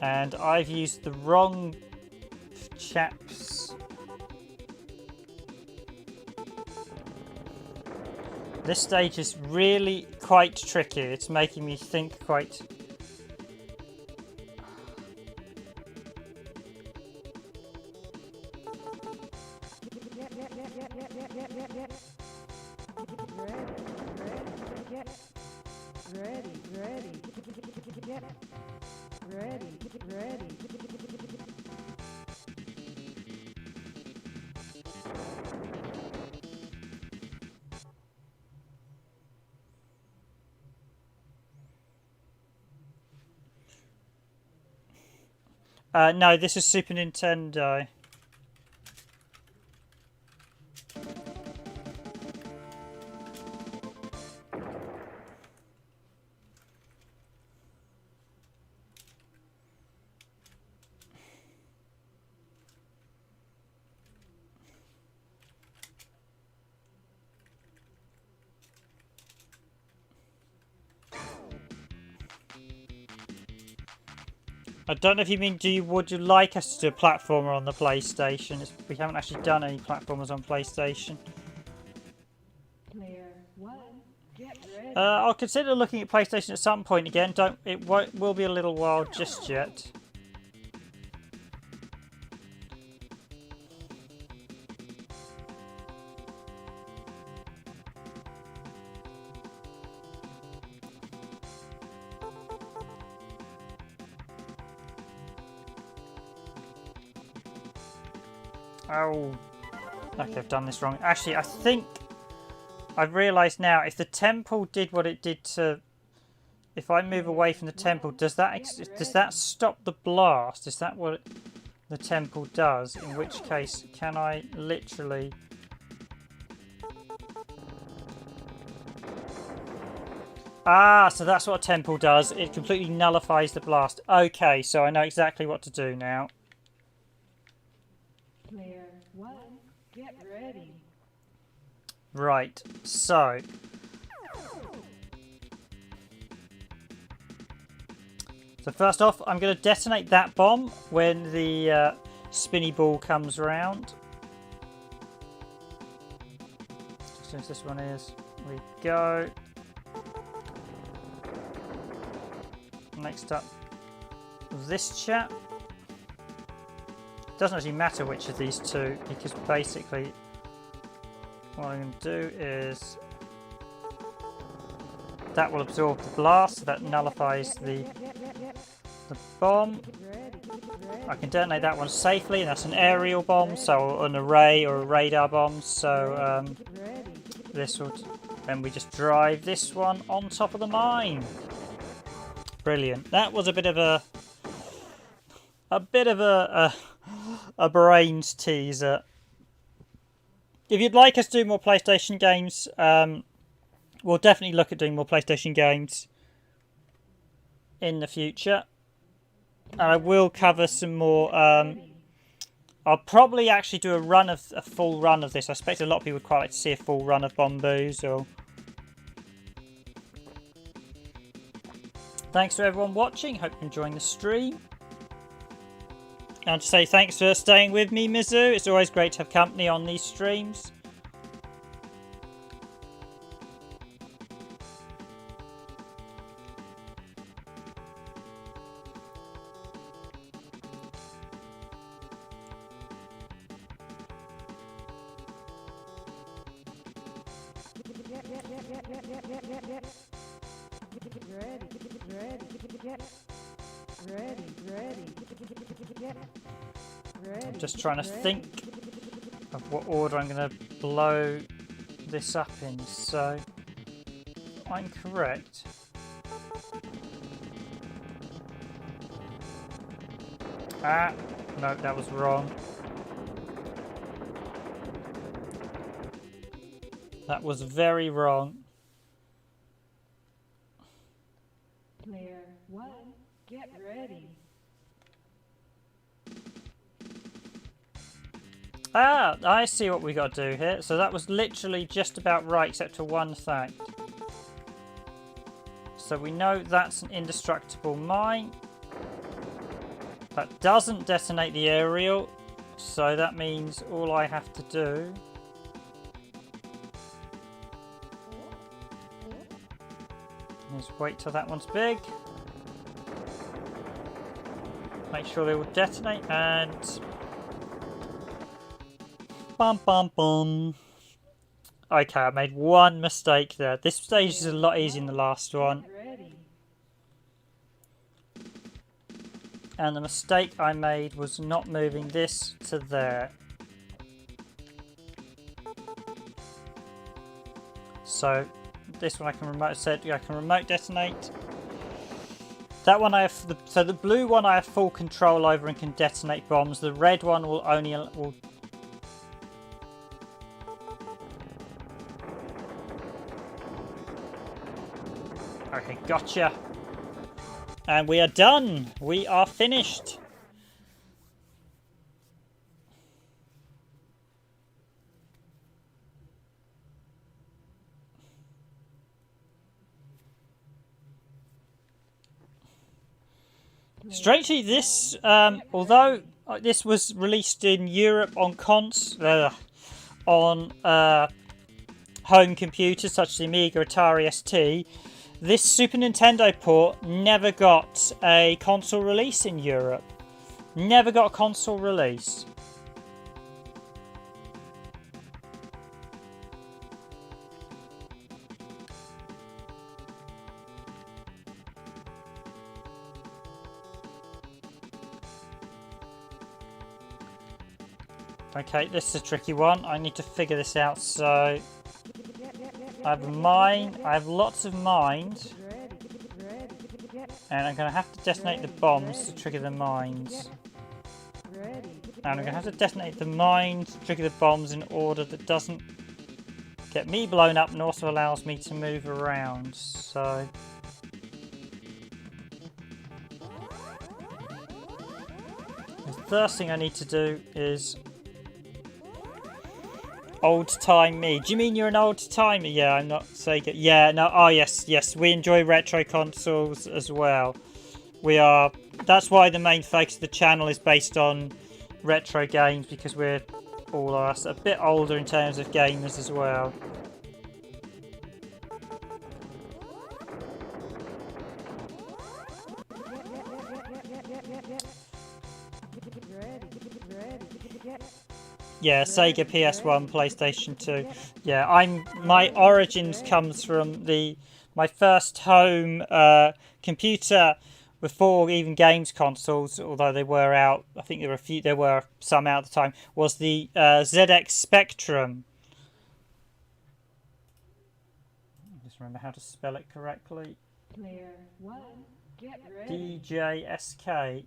And I've used the wrong chaps. This stage is really quite tricky. It's making me think quite... no, this is Super Nintendo. I don't know if you mean, would you like us to do a platformer on the PlayStation? We haven't actually done any platformers on PlayStation. Player 1, get ready. I'll consider looking at PlayStation at some point again. Will be a little while just yet. Oh, okay, I've done this wrong. Actually, I think I've realised now, if the temple did what it did to... If I move away from the temple, does that stop the blast? Is that what the temple does? In which case, can I literally... Ah, so that's what a temple does. It completely nullifies the blast. Okay, so I know exactly what to do now. Player 1, get ready. Right, so... So first off, I'm going to detonate that bomb when the spinny ball comes round. Since this one is, we go. Next up, this chap. Doesn't actually matter which of these two, because basically what I'm going to do is that will absorb the blast, so that nullifies the bomb. I can detonate that one safely, and that's an aerial bomb, so an array or a radar bomb. So this will, then we just drive this one on top of the mine. Brilliant. That was a bit of a brains teaser. If you'd like us to do more PlayStation games, we'll definitely look at doing more PlayStation games in the future. And I will cover some more. I'll probably actually do a full run of this. I expect a lot of people would quite like to see a full run of Bombuzal. Thanks to everyone watching. Hope you're enjoying the stream. And to say thanks for staying with me, Mizu. It's always great to have company on these streams. I'm just trying to think of what order I'm going to blow this up in. So, if I'm correct. Ah, no, that was wrong. That was very wrong. Player 1, get ready. Ah, I see what we got to do here. So that was literally just about right, except for one thing. So we know that's an indestructible mine. That doesn't detonate the aerial, so that means all I have to do is wait till that one's big. Make sure they will detonate and bum bum bum. Okay, I made one mistake there. This stage is a lot easier than the last one. And the mistake I made was not moving this to there. So this one I can remote set. I can remote detonate. That one I have. So the blue one I have full control over and can detonate bombs. The red one will only Okay, gotcha. And we are done. We are finished. Strangely, this, although this was released in Europe on home computers such as the Amiga, Atari ST, this Super Nintendo port never got a console release in Europe. Never got a console release. Okay, this is a tricky one. I need to figure this out. So I have a mine. I have lots of mines. And I'm going to have to detonate the bombs to trigger the mines. And I'm going to have to detonate the mines to trigger the bombs in order that doesn't get me blown up and also allows me to move around. So the first thing I need to do is old time me. Do you mean you're an old timer? Yeah, I'm not Sega. Yeah, no. Oh, yes. We enjoy retro consoles as well. We are. That's why the main focus of the channel is based on retro games, because we're all us a bit older in terms of gamers as well. Yeah, Sega, PS1, PlayStation 2. Yeah, my origins comes from my first home computer before even games consoles, although they were out. I think there were some out at the time. Was the ZX Spectrum. Just remember how to spell it correctly. Player 1, get ready. DJSK.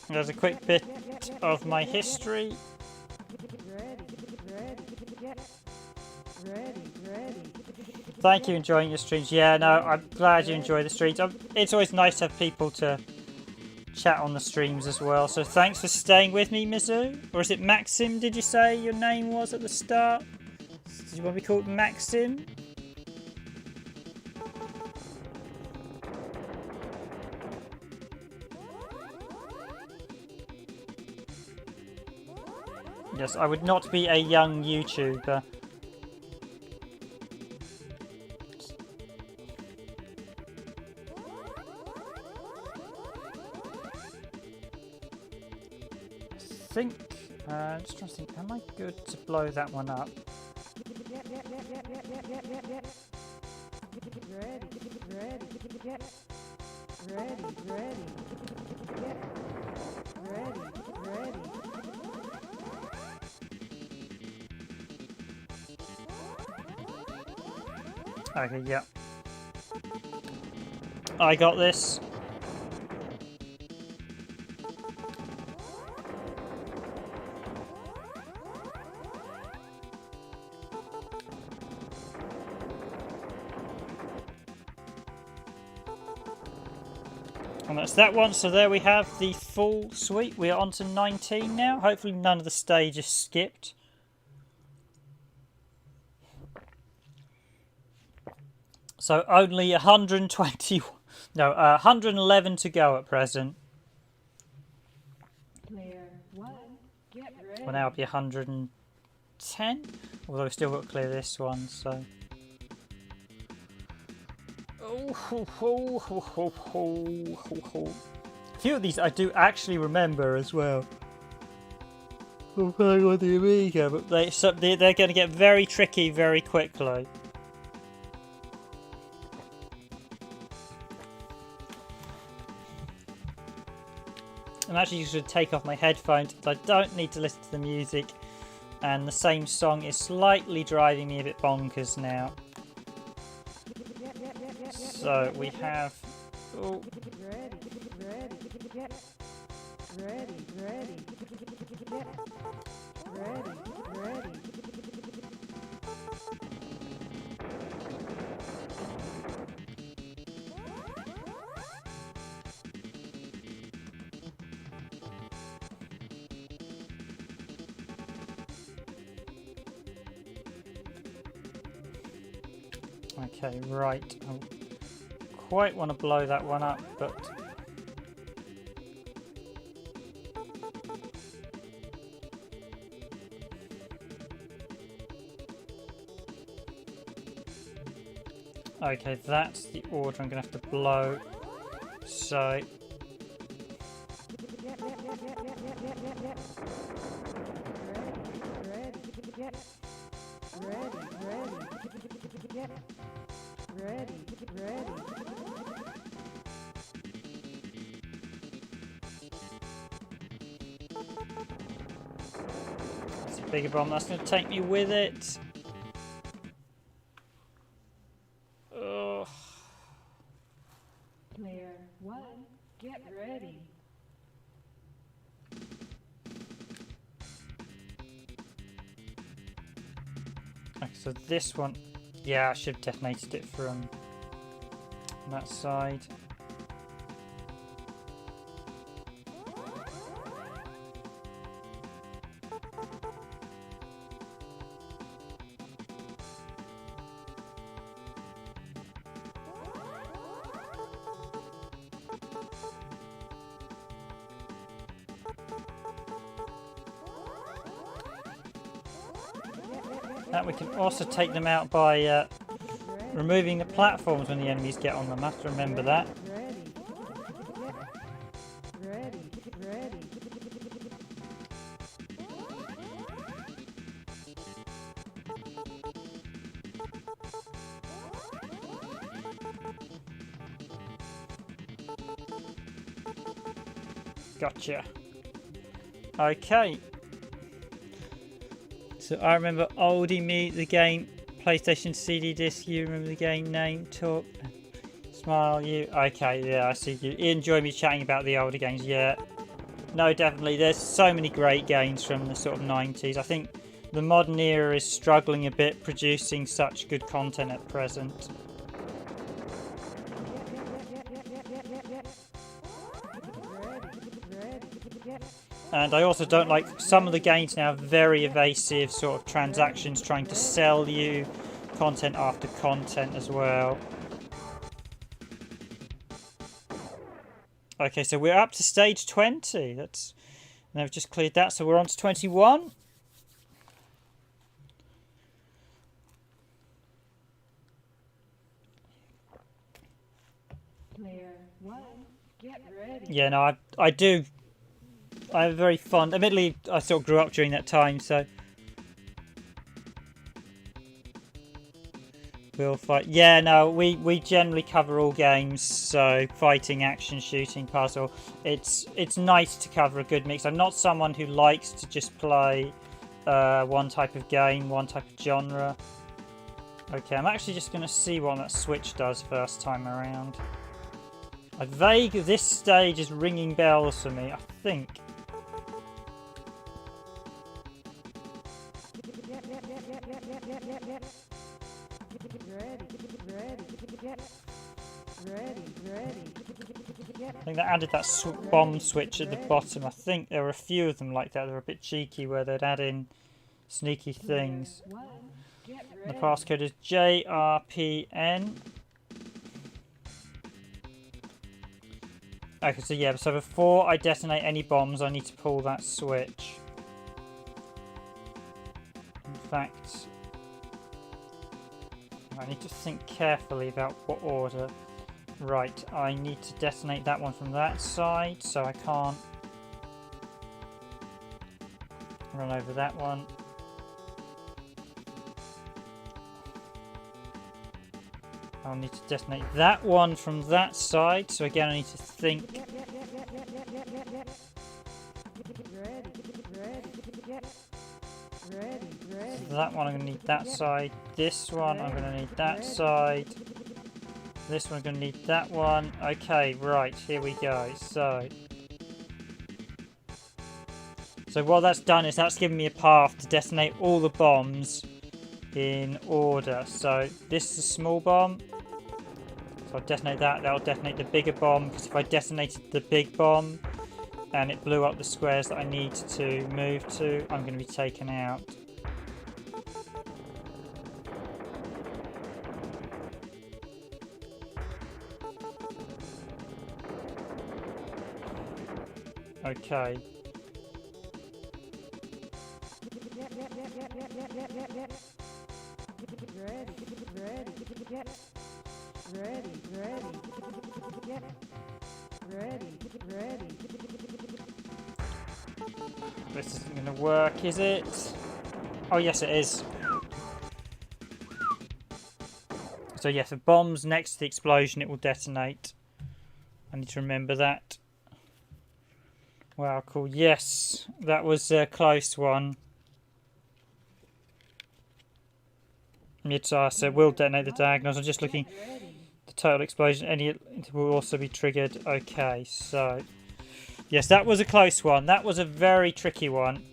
There's a quick bit of my history. Thank you for enjoying your streams. Yeah, no, I'm glad you enjoy the streams. It's always nice to have people to chat on the streams as well. So thanks for staying with me, Mizu. Or is it Maxim, did you say your name was at the start? Did you want to be called Maxim? Yes, I would not be a young YouTuber. Just trying to think, am I good to blow that one up? Okay, yeah. I got this. And that's that one. So there we have the full suite. We are on to 19 now. Hopefully none of the stages skipped. So only 120, no, 111 to go at present. Player 1, get ready. Well, now it'll be 110. Although we've still got to clear this one, so. A few of these I do actually remember as well. I'm playing on the Amiga, but they're going to get very tricky very quickly. I'm actually just going to take off my headphones because I don't need to listen to the music, and the same song is slightly driving me a bit bonkers now. So we have. Oh. Okay, right. I quite want to blow that one up, but okay, that's the order I'm going to have to blow. So it's a bigger bomb that's going to take me with it. Ugh. Player 1, get ready. Okay, so this one, yeah, I should have detonated it from that side. That we can also take them out by removing the platforms when the enemies get on them. I have to remember that. Gotcha. Okay. So I remember Oldie Me, the game, PlayStation CD disc. You remember the game name? Talk, smile. You okay? Yeah, I see you. Enjoy me chatting about the older games. Yeah, no, definitely. There's so many great games from the sort of 90s. I think the modern era is struggling a bit producing such good content at present. And I also don't like some of the games now, very evasive sort of transactions trying to sell you content after content as well. Okay, so we're up to stage 20. That's, and I've just cleared that, so we're on to 21. Player 1, get ready. Yeah, no, I'm very fond. Admittedly, I sort of grew up during that time, so we'll fight. Yeah, no, we generally cover all games. So fighting, action, shooting, puzzle. It's nice to cover a good mix. I'm not someone who likes to just play one type of game, one type of genre. Okay, I'm actually just going to see what that switch does first time around. This stage is ringing bells for me, I think. I think they added that bomb switch at the bottom. I think there were a few of them like that. They were a bit cheeky where they'd add in sneaky things. The passcode is JRPN. Okay, so yeah, so before I detonate any bombs, I need to pull that switch. In fact, I need to think carefully about what order. Right, I need to detonate that one from that side, so I can't run over that one. I'll need to detonate that one from that side, so again I need to think. So that one I'm going to need that side, this one I'm going to need that side, this one I'm going to need that one. Okay, right, here we go. So what that's done is that's given me a path to detonate all the bombs in order. So this is a small bomb. So I'll detonate that. That'll detonate the bigger bomb, because if I detonated the big bomb and it blew up the squares that I need to move to, I'm going to be taken out. Okay. This isn't going to work, is it? Oh, yes, it is. So, yes, if bombs next to the explosion, it will detonate. I need to remember that. Wow, cool. Yes, that was a close one. So we'll detonate the diagonals. I'm just looking. The total explosion, it will also be triggered. Okay, so yes, that was a close one. That was a very tricky one.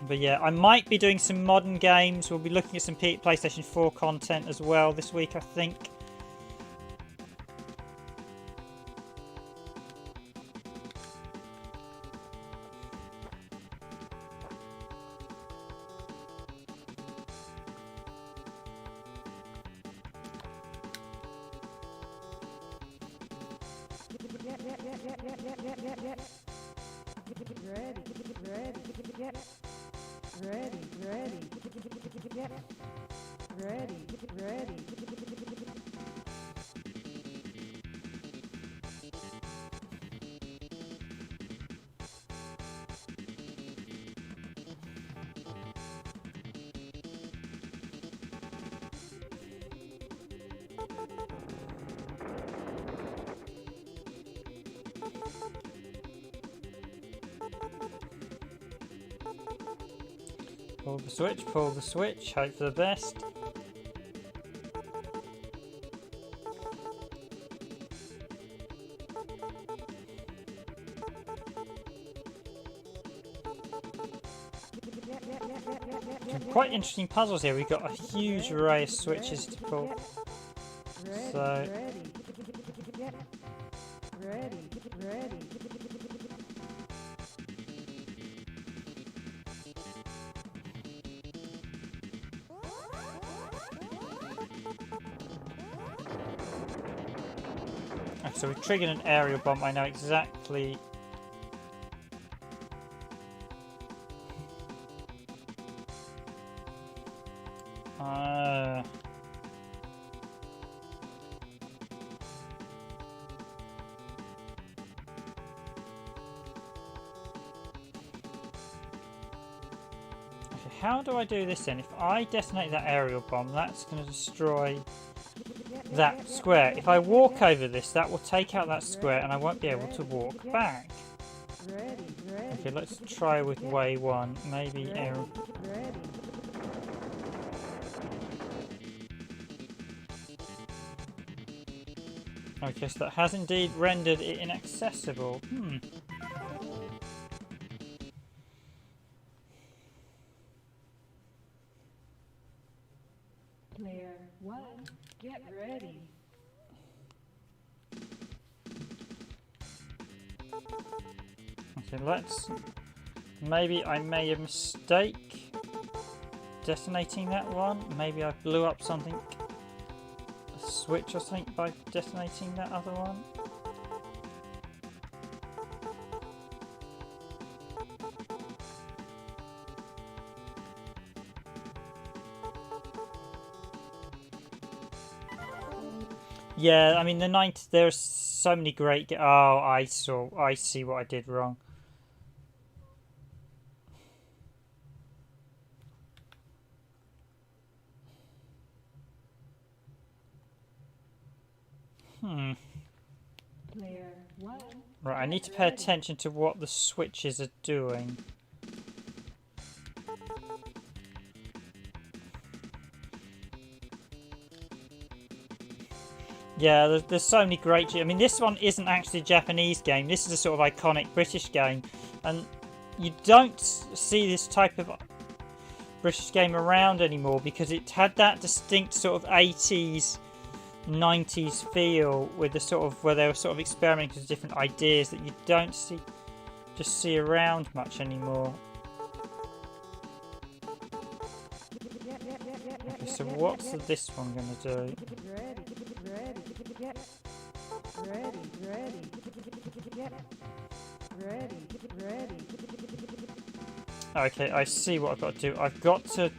But yeah, I might be doing some modern games. We'll be looking at some PlayStation 4 content as well this week, I think. Pull the switch, hope for the best. Some quite interesting puzzles here. We've got a huge array of switches to pull. So so we've triggered an aerial bomb. I know exactly. Okay, how do I do this then? If I detonate that aerial bomb, that's going to destroy that square. If I walk over this, that will take out that square and I won't be able to walk back. Okay, let's try with way one. Maybe aerial. Okay, so that has indeed rendered it inaccessible. Player 1, get ready. Okay, let's... Maybe I made a mistake detonating that one. Maybe I blew up something, a switch or something, by detonating that other one. Yeah, I mean there's so many great. Oh, I see what I did wrong. Player 1, Right, I need to pay attention to what the switches are doing. Yeah, there's so many great... I mean, this one isn't actually a Japanese game. This is a sort of iconic British game. And you don't see this type of British game around anymore because it had that distinct sort of 80s, 90s feel with the sort of... where they were sort of experimenting with different ideas that you don't see around much anymore. Okay, so what's this one going to do? Okay, I see what I've got to do. I've got to...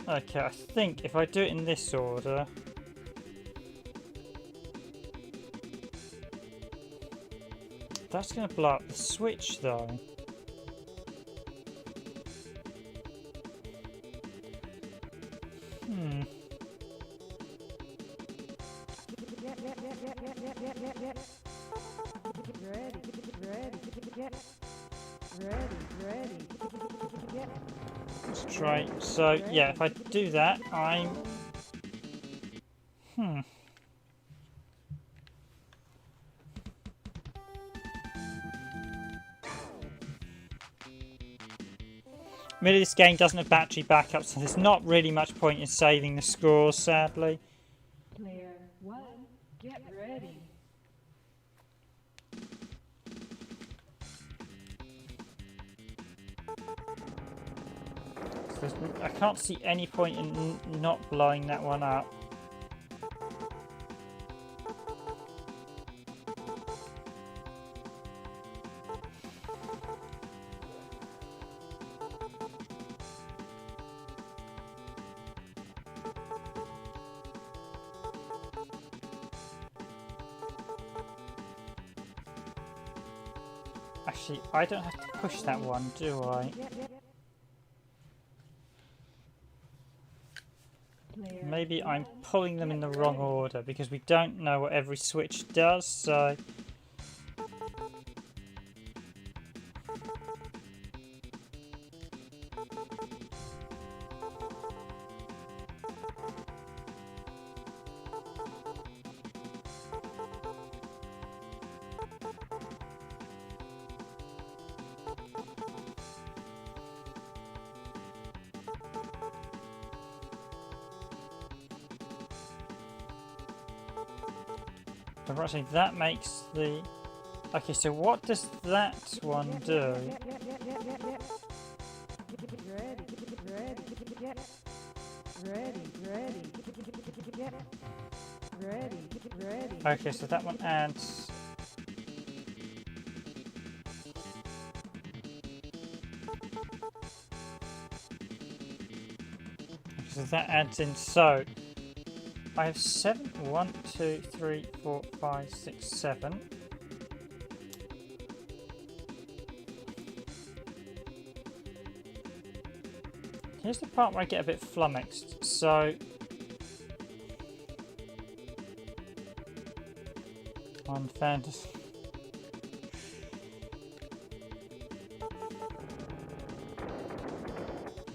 Okay, I think if I do it in this order... That's going to blow up the switch, though. Let's try. So, yeah, if I do that, I'm... Really, this game doesn't have battery backup, so there's not really much point in saving the scores, sadly. Player 1, get ready. I can't see any point in not blowing that one up. Actually, I don't have to push that one, do I? Maybe I'm pulling them in the wrong order because we don't know what every switch does, so... Right, that makes the... Okay, so what does that one do? Okay, so that one adds... So that adds in, so... I have 7. 1, 2, 3, 4, 5, 6, 7. Here's the part where I get a bit flummoxed. So One fantasy.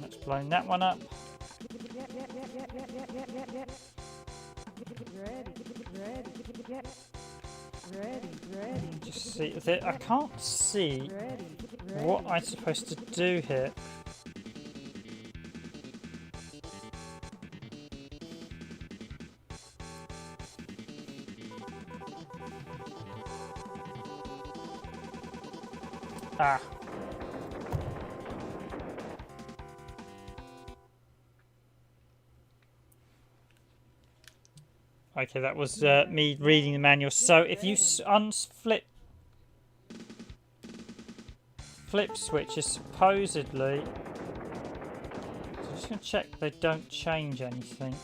Let's blow that one up. Just see that I can't see what I'm supposed to do here. Ah. Okay, that was me reading the manual. So if you flip switches, supposedly, so I'm just going to check they don't change anything.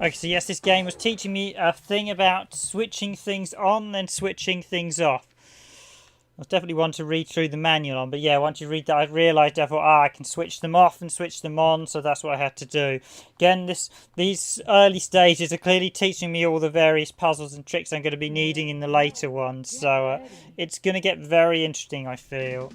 Okay, so yes, this game was teaching me a thing about switching things on, then switching things off. I definitely want to read through the manual on, but yeah, once you read that, I realised I thought, I can switch them off and switch them on, so that's what I had to do. Again, these early stages are clearly teaching me all the various puzzles and tricks I'm going to be needing in the later ones, so it's going to get very interesting, I feel.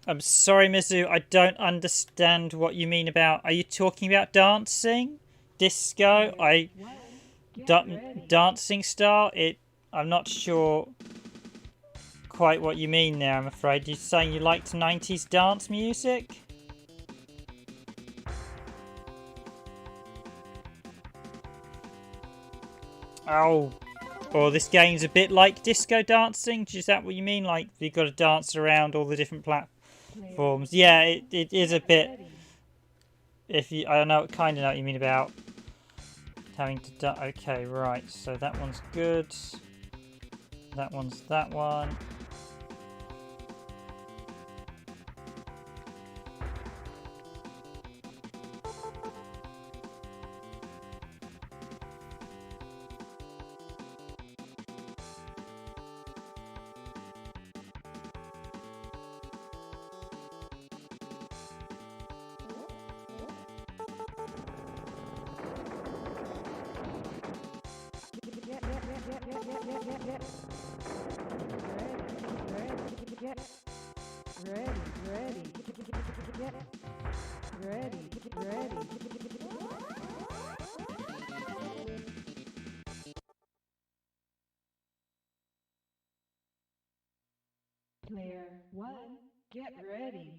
I'm sorry, Mizu, I don't understand what you mean about... Are you talking about dancing? Disco? Dancing style? I'm not sure quite what you mean there, I'm afraid. You're saying you liked 90s dance music? Oh, or this game's a bit like disco dancing? Is that what you mean? Like, you've got to dance around all the different platforms? Yeah, it is a bit... I know, kind of know what you mean about having to... Okay, right, so that one's good. That one's that one. Player 1, get ready.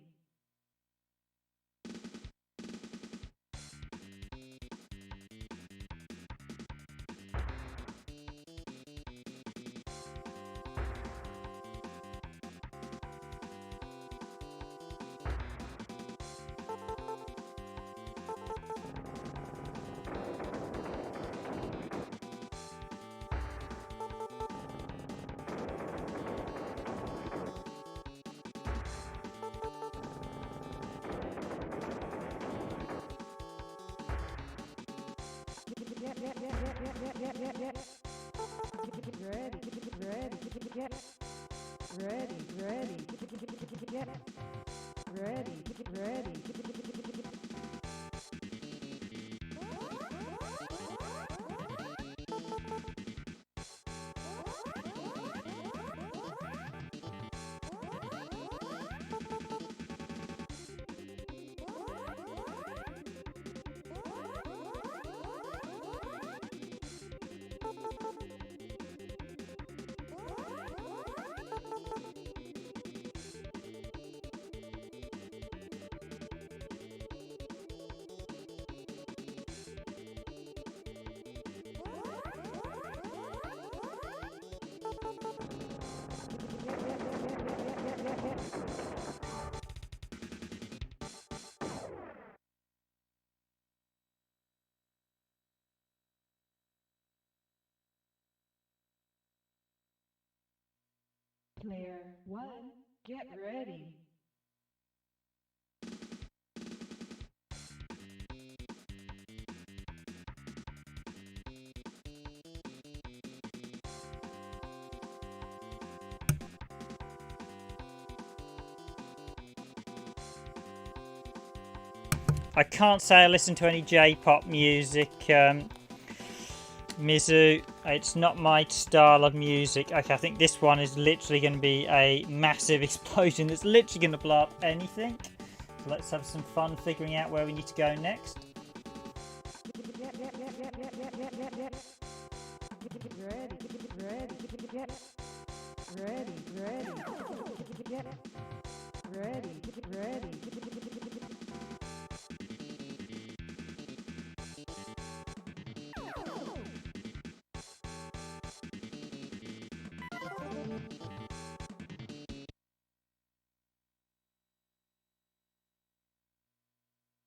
Player 1, get ready. I can't say I listen to any J-pop music, Mizu. It's not my style of music. Okay, I think this one is literally going to be a massive explosion that's literally going to blow up anything. So let's have some fun figuring out where we need to go next.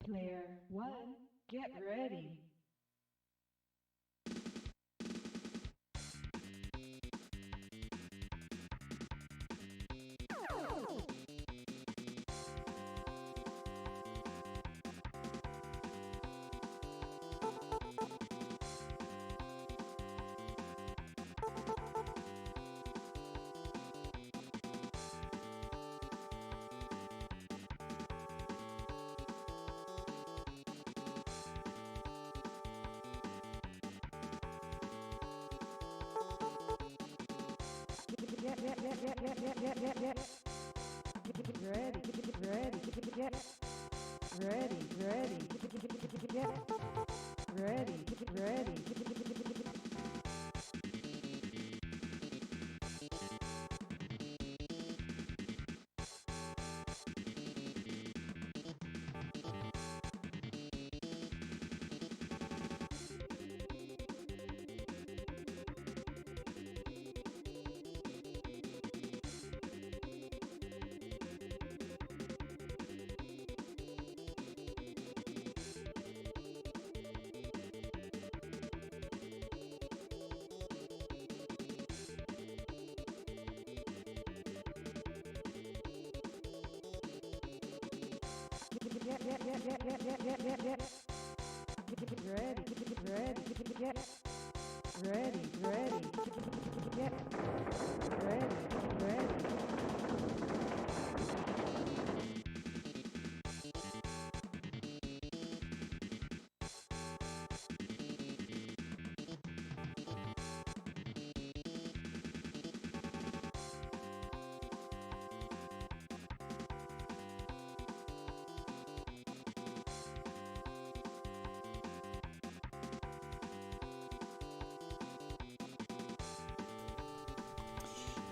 Player 1, get ready.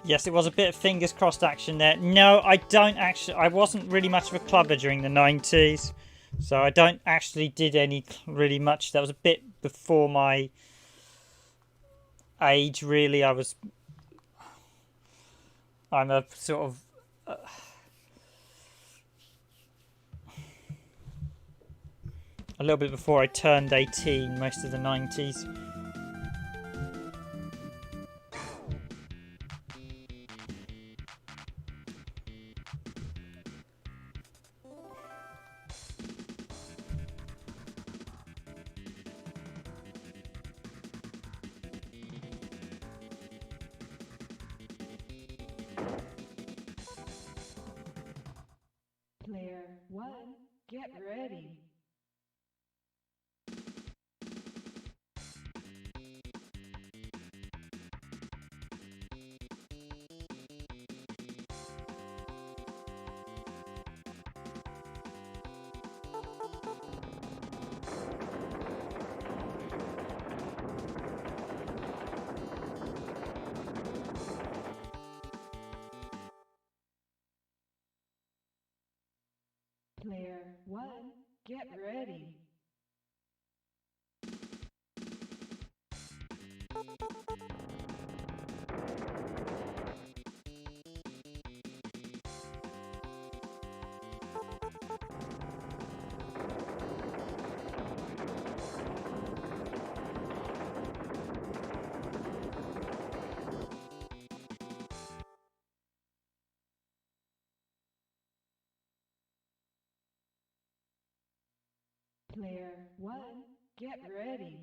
Yes, it was a bit of fingers crossed action there. No, I don't actually. I wasn't really much of a clubber during the 90s. So I don't actually did any really much. That was a bit before my age, really. I'm a sort of... a little bit before I turned 18, most of the 90s. Player 1, get ready. Player 1, get ready. Player 1, get ready.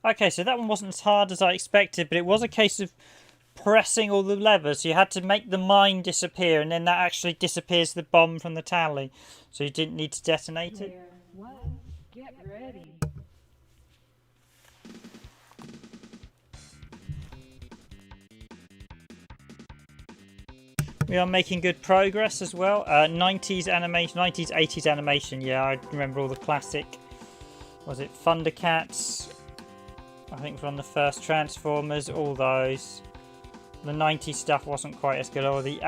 Okay, so that one wasn't as hard as I expected, but it was a case of pressing all the levers. You had to make the mine disappear, and then that actually disappears the bomb from the tally. So you didn't need to detonate it. Player 1, get ready. We are making good progress as well. 90s animation, 90s, 80s animation. Yeah, I remember all the classic. Was it Thundercats? I think from the first Transformers, all those. The 90s stuff wasn't quite as good, or the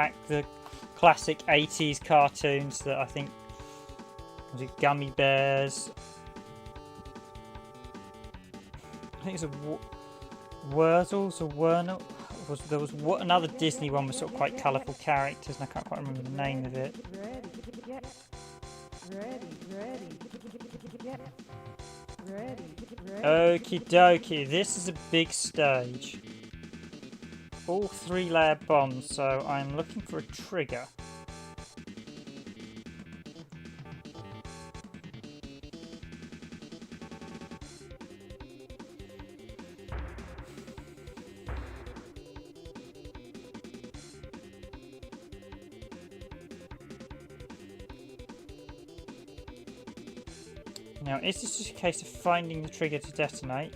classic 80s cartoons that I think was it Gummy Bears. I think it's a Wurzels or Wernel. There was another Disney one with sort of quite colourful characters, and I can't quite remember the name of it. Okie dokie, this is a big stage. All 3-layer bombs, so I'm looking for a trigger. Now, is this just a case of finding the trigger to detonate?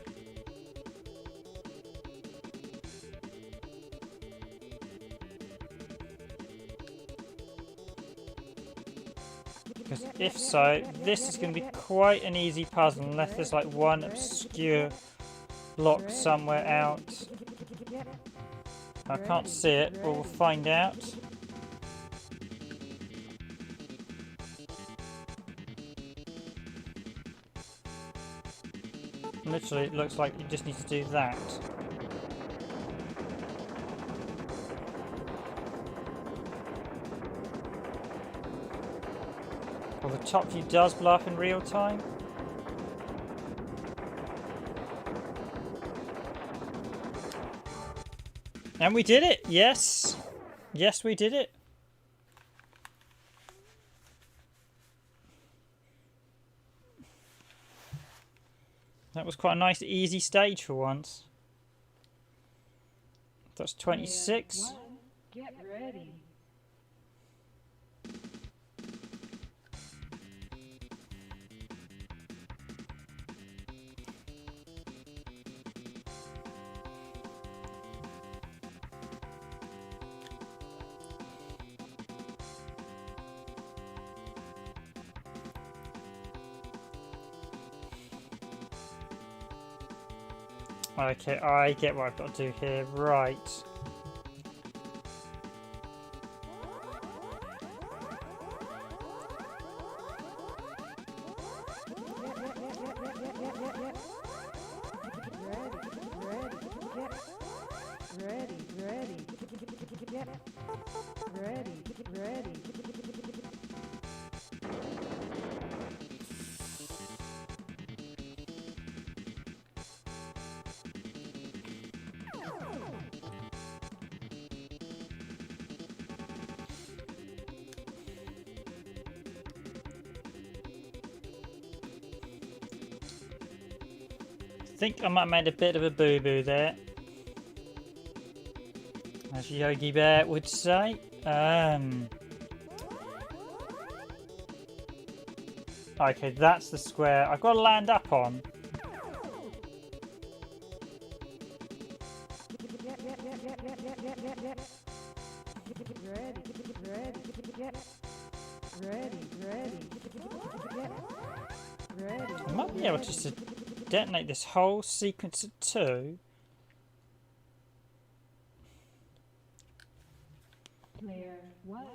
Because if so, this is going to be quite an easy puzzle unless there's like one obscure block somewhere out. I can't see it, but we'll find out. Literally, it looks like you just need to do that. Well, the top view does blow up in real time. And we did it! Yes! Yes, we did it! That was quite a nice, easy stage for once. That's 26. Get ready. Okay, I get what I've got to do here. Right. I think I might have made a bit of a boo-boo there, as Yogi Bear would say. Okay, that's the square I've got to land up on. I might be able just to detonate this whole sequence at 2. Player 1,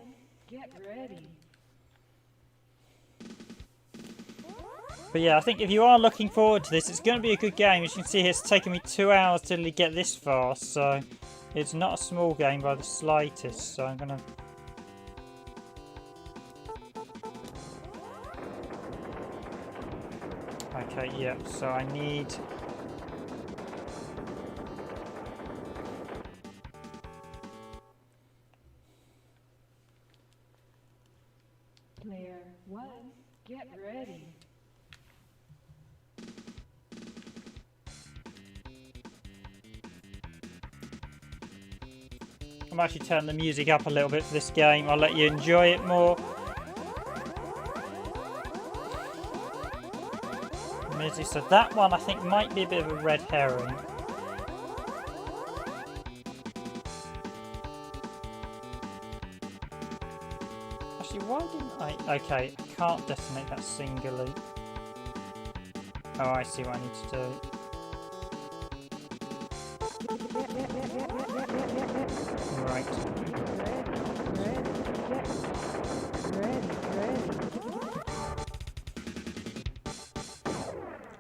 get ready. But yeah, I think if you are looking forward to this, it's going to be a good game. As you can see here, it's taken me 2 hours to really get this far, so it's not a small game by the slightest. So I'm going to... Okay, yeah, so I need... Player 1, get ready. I'm actually turning the music up a little bit for this game. I'll let you enjoy it more. So that one I think might be a bit of a red herring. Actually, why didn't I? Okay, I can't detonate that singly. Oh, I see what I need to do. Right.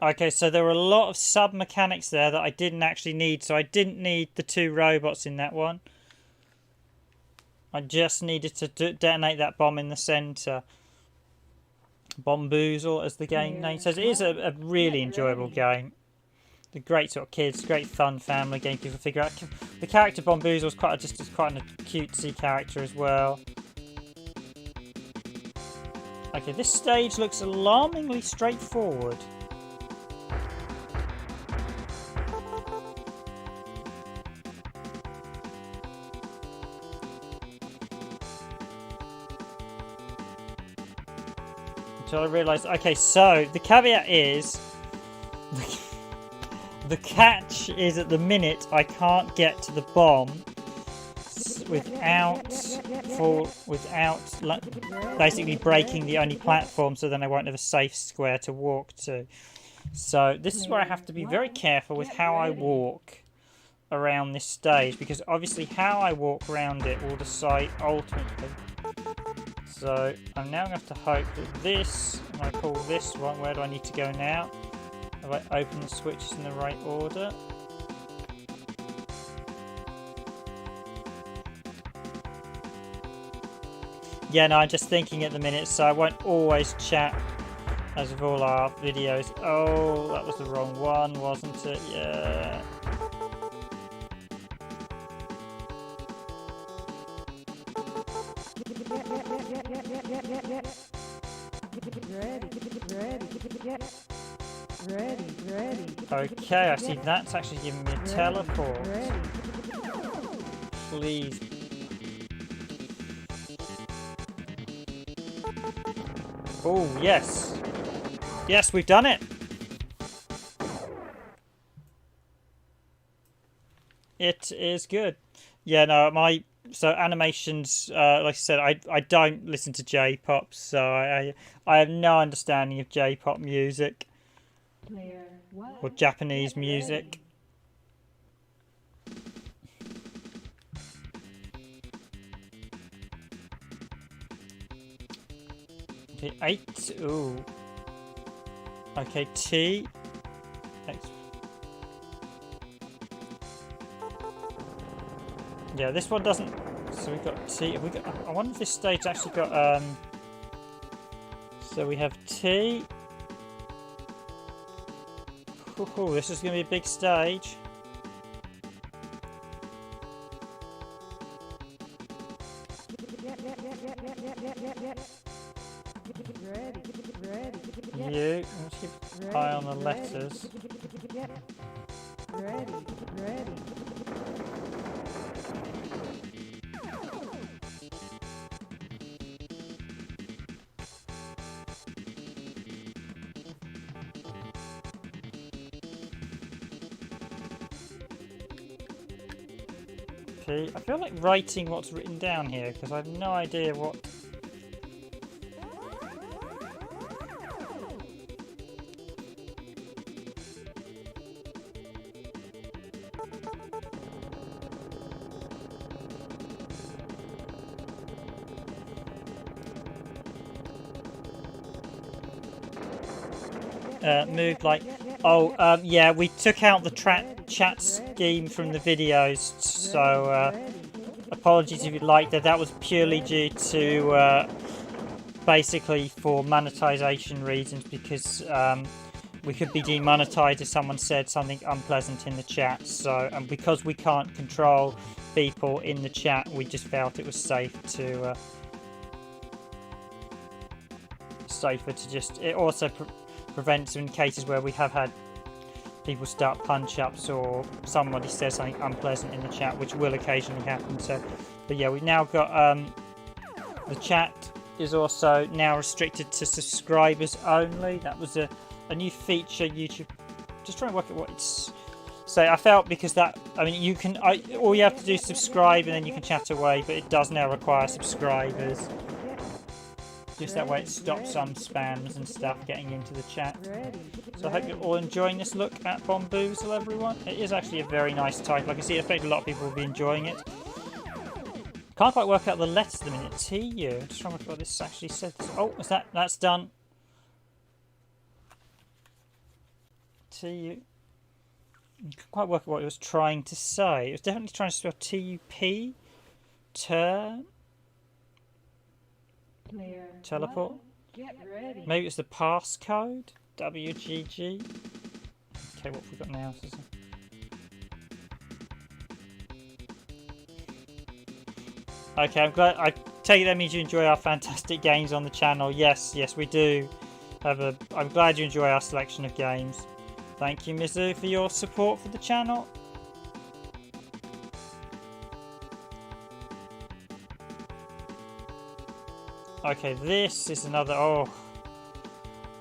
Okay, so there were a lot of sub-mechanics there that I didn't actually need. So I didn't need the 2 robots in that one. I just needed to detonate that bomb in the centre. Bombuzal, as the game name says. It is a really enjoyable game. The great sort of kids, great fun family game. People figure out the character Bombuzal is quite a cutesy character as well. Okay, this stage looks alarmingly straightforward. Until I realise. Okay, so the caveat is. The catch is at the minute I can't get to the bomb without basically breaking the only platform, so then I won't have a safe square to walk to. So this is where I have to be very careful with how I walk around this stage, because obviously how I walk around it will decide ultimately. So I'm now going to have to hope that this, and I pull this one, where do I need to go now? Have I opened the switches in the right order? Yeah, no, I'm just thinking at the minute, so I won't always chat as with all our videos. Oh, that was the wrong one, wasn't it? Yeah. Okay, I see that's actually giving me a teleport. Please. Oh, yes. Yes, we've done it. It is good. Yeah, no, so animations, like I said, I don't listen to J-pop, so I have no understanding of J-pop music or Japanese music. Okay, 8. Ooh. Okay, T. X. Yeah, this one doesn't. So we've got T. I wonder if this stage actually got. So we have T. Ooh, this is going to be a big stage. U. Let's keep an eye on the letters. P. I feel like writing what's written down here because I have no idea what. Moved like, yeah, we took out the chat scheme from the videos, so apologies if you liked that. That was purely due to basically for monetization reasons, because we could be demonetized if someone said something unpleasant in the chat. So, and because we can't control people in the chat, we just felt it was safer to just. It also prevents in cases where we have had people start punch-ups or somebody says something unpleasant in the chat, which will occasionally happen. So, but yeah, we've now got the chat is also now restricted to subscribers only. That was a new feature YouTube. Just trying to work out what it's. So I felt because that, I mean, you can all you have to do is subscribe and then you can chat away, but it does now require subscribers. Just that way it stops some spams and stuff getting into the chat. So I hope you're all enjoying this look at Bombuzal, everyone. It is actually a very nice title. Like I see, I expect a lot of people will be enjoying it. Can't quite work out the letters at the minute. TU. I'm just trying to work out what this actually says. Oh, is that's done. TU. Can't quite work out what it was trying to say. It was definitely trying to spell TUP. Turn. Teleport. Maybe it's the passcode. WGG. Okay, what have we got now? Okay, I'm glad. I take that means you enjoy our fantastic games on the channel. Yes, we do. I'm glad you enjoy our selection of games. Thank you, Mizu, for your support for the channel. Okay, this is another. Oh,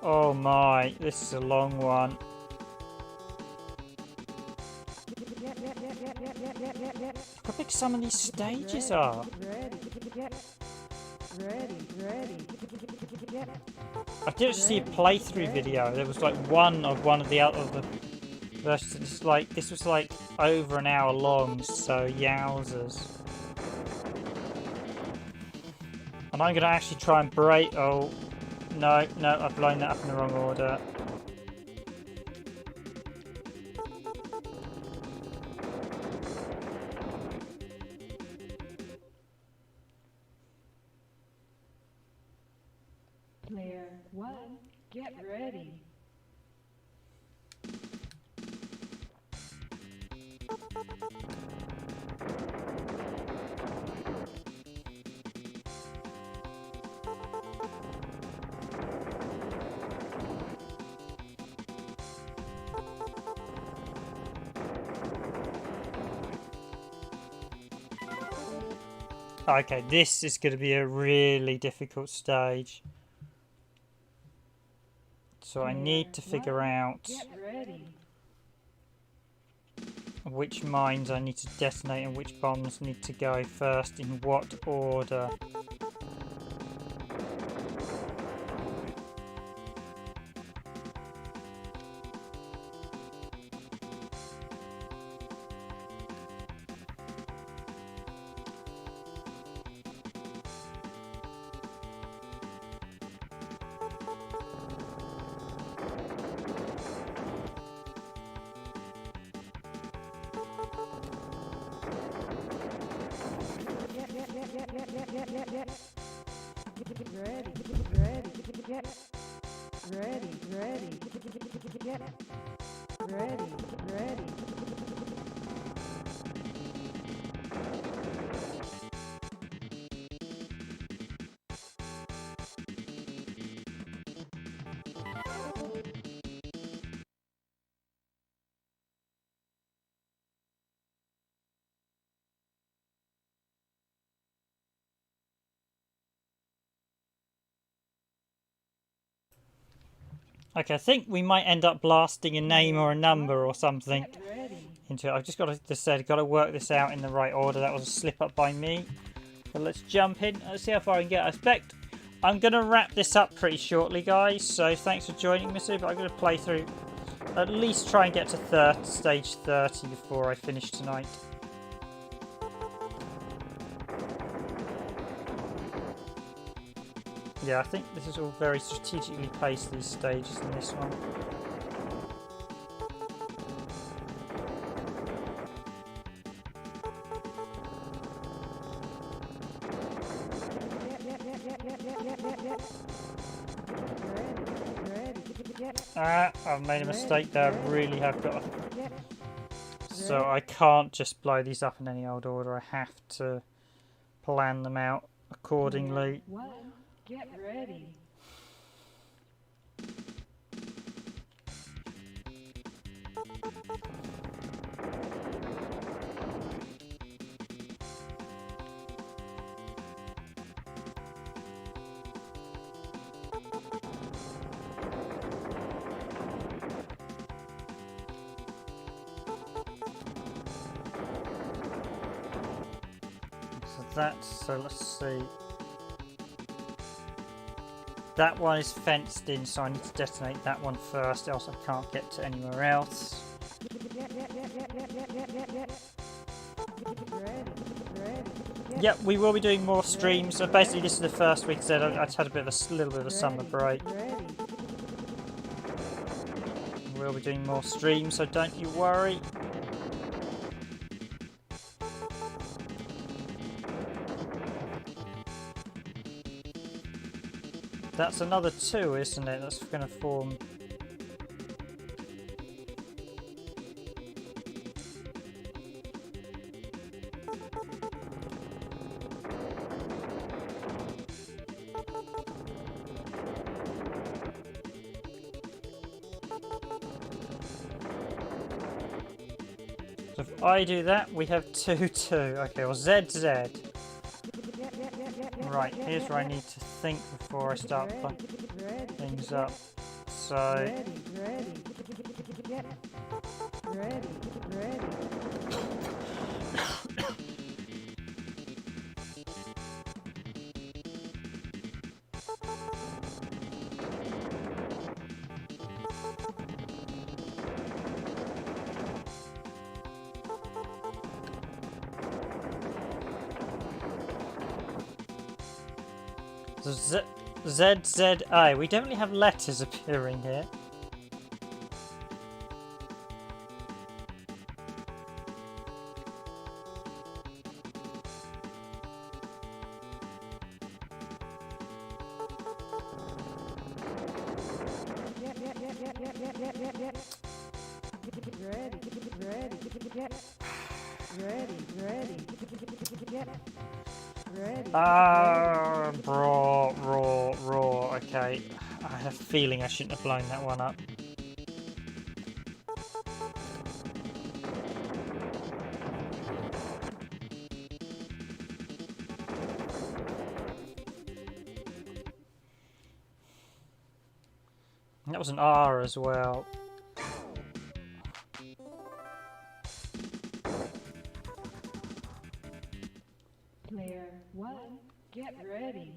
Oh my, this is a long one. Look how big some of these stages are. I did see a playthrough video. There was like one of the other versions. It's like this was like over an hour long. So yowzers. And I'm gonna actually try and break. Oh no, I've blown that up in the wrong order. Player 1, get ready. Okay, this is going to be a really difficult stage. So I need to figure out which mines I need to detonate and which bombs need to go first in what order. Okay, I think we might end up blasting a name or a number or something into it. I've just got to work this out in the right order. That was a slip up by me. But let's jump in. Let's see how far I can get. I expect I'm going to wrap this up pretty shortly, guys. So thanks for joining me. But I'm going to play through, at least try and get to stage 30 before I finish tonight. Yeah, I think this is all very strategically placed, these stages in this one. I've made a mistake there. I really have got to... So I can't just blow these up in any old order. I have to plan them out accordingly. Get ready. So let's see. That one is fenced in, so I need to detonate that one first, else I can't get to anywhere else. Yep, we will be doing more streams. So basically, this is the first week. So I just had a little bit of a summer break. We'll be doing more streams, so don't you worry. That's another 2, isn't it? That's going to form... So if I do that, we have 2-2. Okay, well, ZZ. Right, here's where I need to think before I start putting things up. So Ready, ready. Get ready, ready. ZZA. We definitely have letters appearing here. Raw. Okay. I had a feeling I shouldn't have blown that one up. That was an R as well. Player 1, get ready.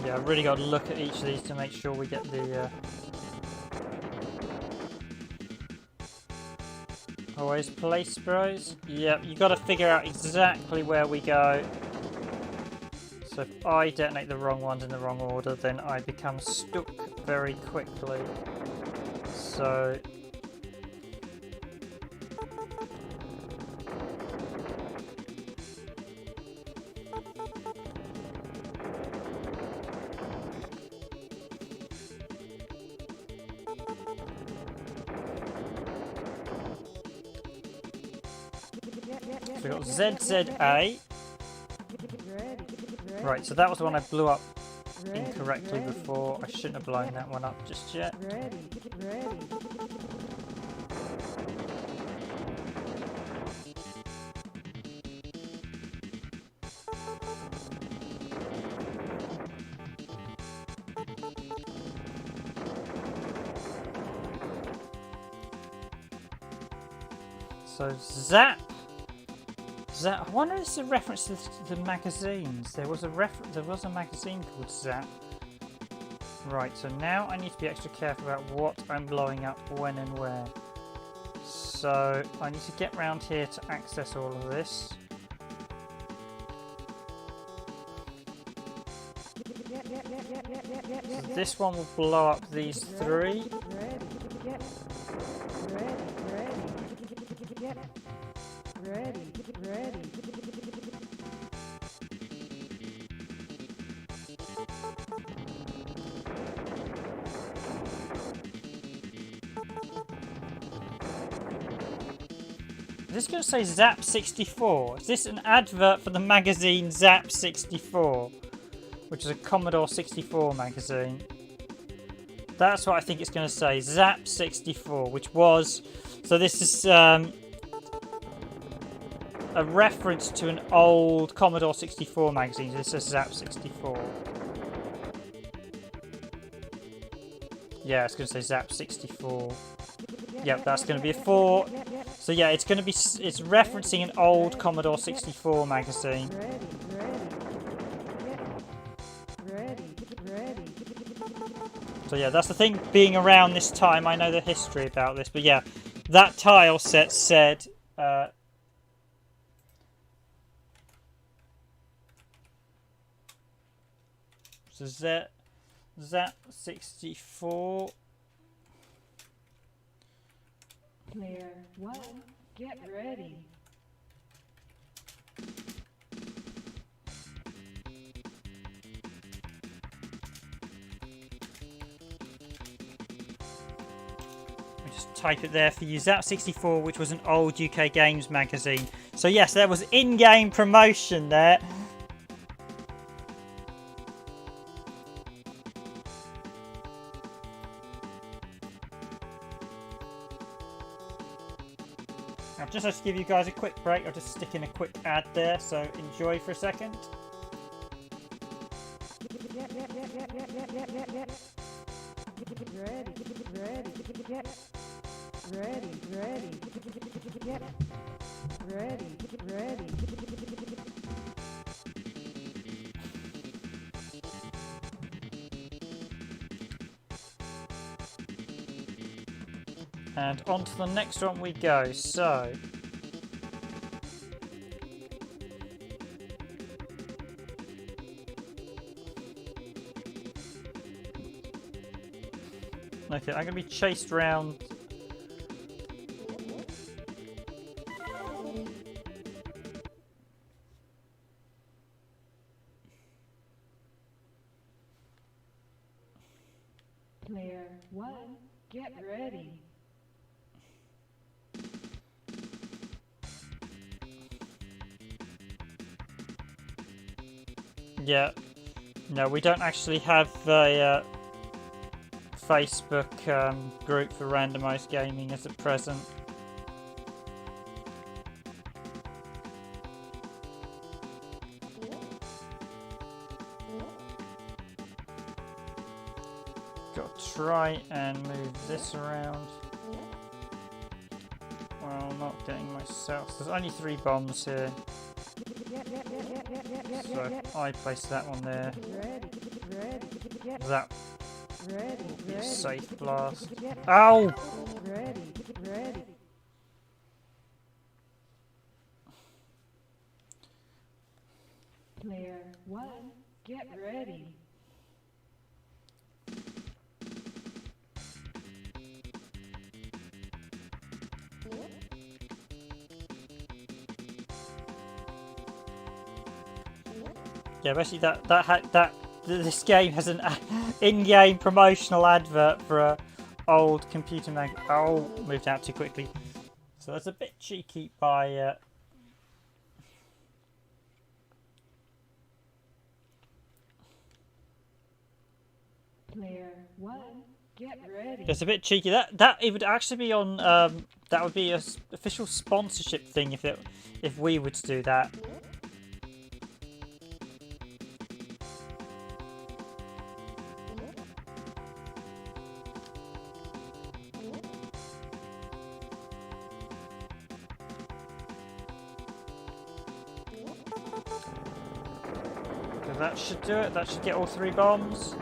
Yeah, I've really got to look at each of these to make sure we get the always place bros. Yep, you got to figure out exactly where we go. So if I detonate the wrong ones in the wrong order, then I become stuck very quickly. So we got ZZA. Right, so that was the one I blew up incorrectly before. I shouldn't have blown that one up just yet. So Zap. I wonder if it's a reference to the magazines. There was a magazine called Zap. Right, so now I need to be extra careful about what I'm blowing up when and where. So I need to get round here to access all of this. So this one will blow up these three. Is this going to say Zap 64? Is this an advert for the magazine Zap 64? Which is a Commodore 64 magazine. That's what I think it's going to say. Zap 64, which was... So this is a reference to an old Commodore 64 magazine. This says Zap 64. Yeah, it's going to say Zap 64. Yep, that's going to be a 4. So yeah, it's going to be... It's referencing an old Commodore 64 magazine. So yeah, that's the thing being around this time. I know the history about this. But yeah, that tile set said... so ZAP64. Player 1, get ready. Just type it there for you. ZAP64, which was an old UK games magazine. So yes, there was in-game promotion there. I'll just have to give you guys a quick break. I'll just stick in a quick ad there, so enjoy for a second. And on to the next one we go. So, okay, I'm going to be chased round. Player 1, get ready. Yeah, no, we don't actually have a Facebook group for randomised gaming as at present. Got to try and move this around. Well, not getting myself. There's only 3 bombs here. So I place that one there. That will be a safe blast. Ow! Player 1, get ready. Yeah, basically this game has an in-game promotional advert for a old computer mag. Oh, moved out too quickly. So that's a bit cheeky by. Player 1, get ready. It's a bit cheeky. That it would actually be on. That would be a official sponsorship thing if we were to do that. That should do it. That should get all 3 bombs.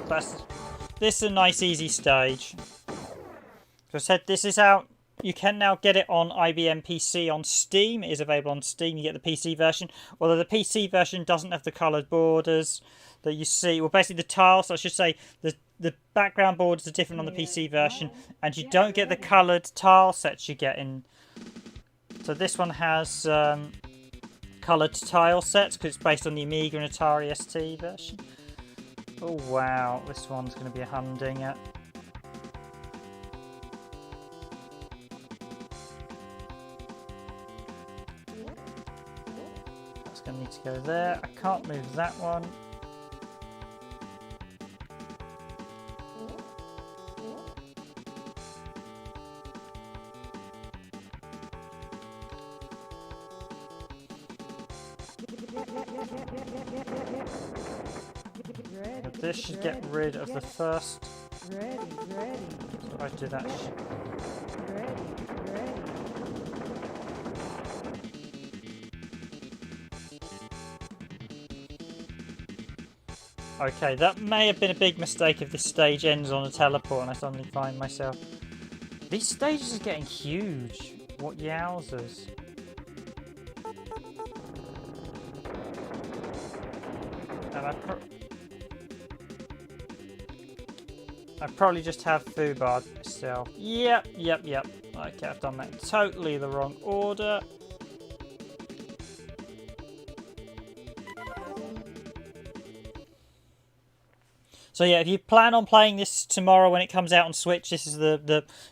This is a nice easy stage. So I said this is out. You can now get it on IBM PC on Steam. It is available on Steam. You get the PC version. Although the PC version doesn't have the coloured borders that you see. Well, basically the tiles. So I should say the background borders are different on the PC version, and you don't get the coloured tile sets you get in. So this one has. Coloured tile sets because it's based on the Amiga and Atari ST version. Oh wow, this one's going to be a humdinger. That's going to need to go there. I can't move that one. But this should get rid of the first. So I do that. Okay, that may have been a big mistake if this stage ends on a teleport and I suddenly find myself. These stages are getting huge. What yowzers. And I probably just have foobarred myself. Yep. Okay, I've done that in totally the wrong order. So yeah, if you plan on playing this tomorrow when it comes out on Switch, this is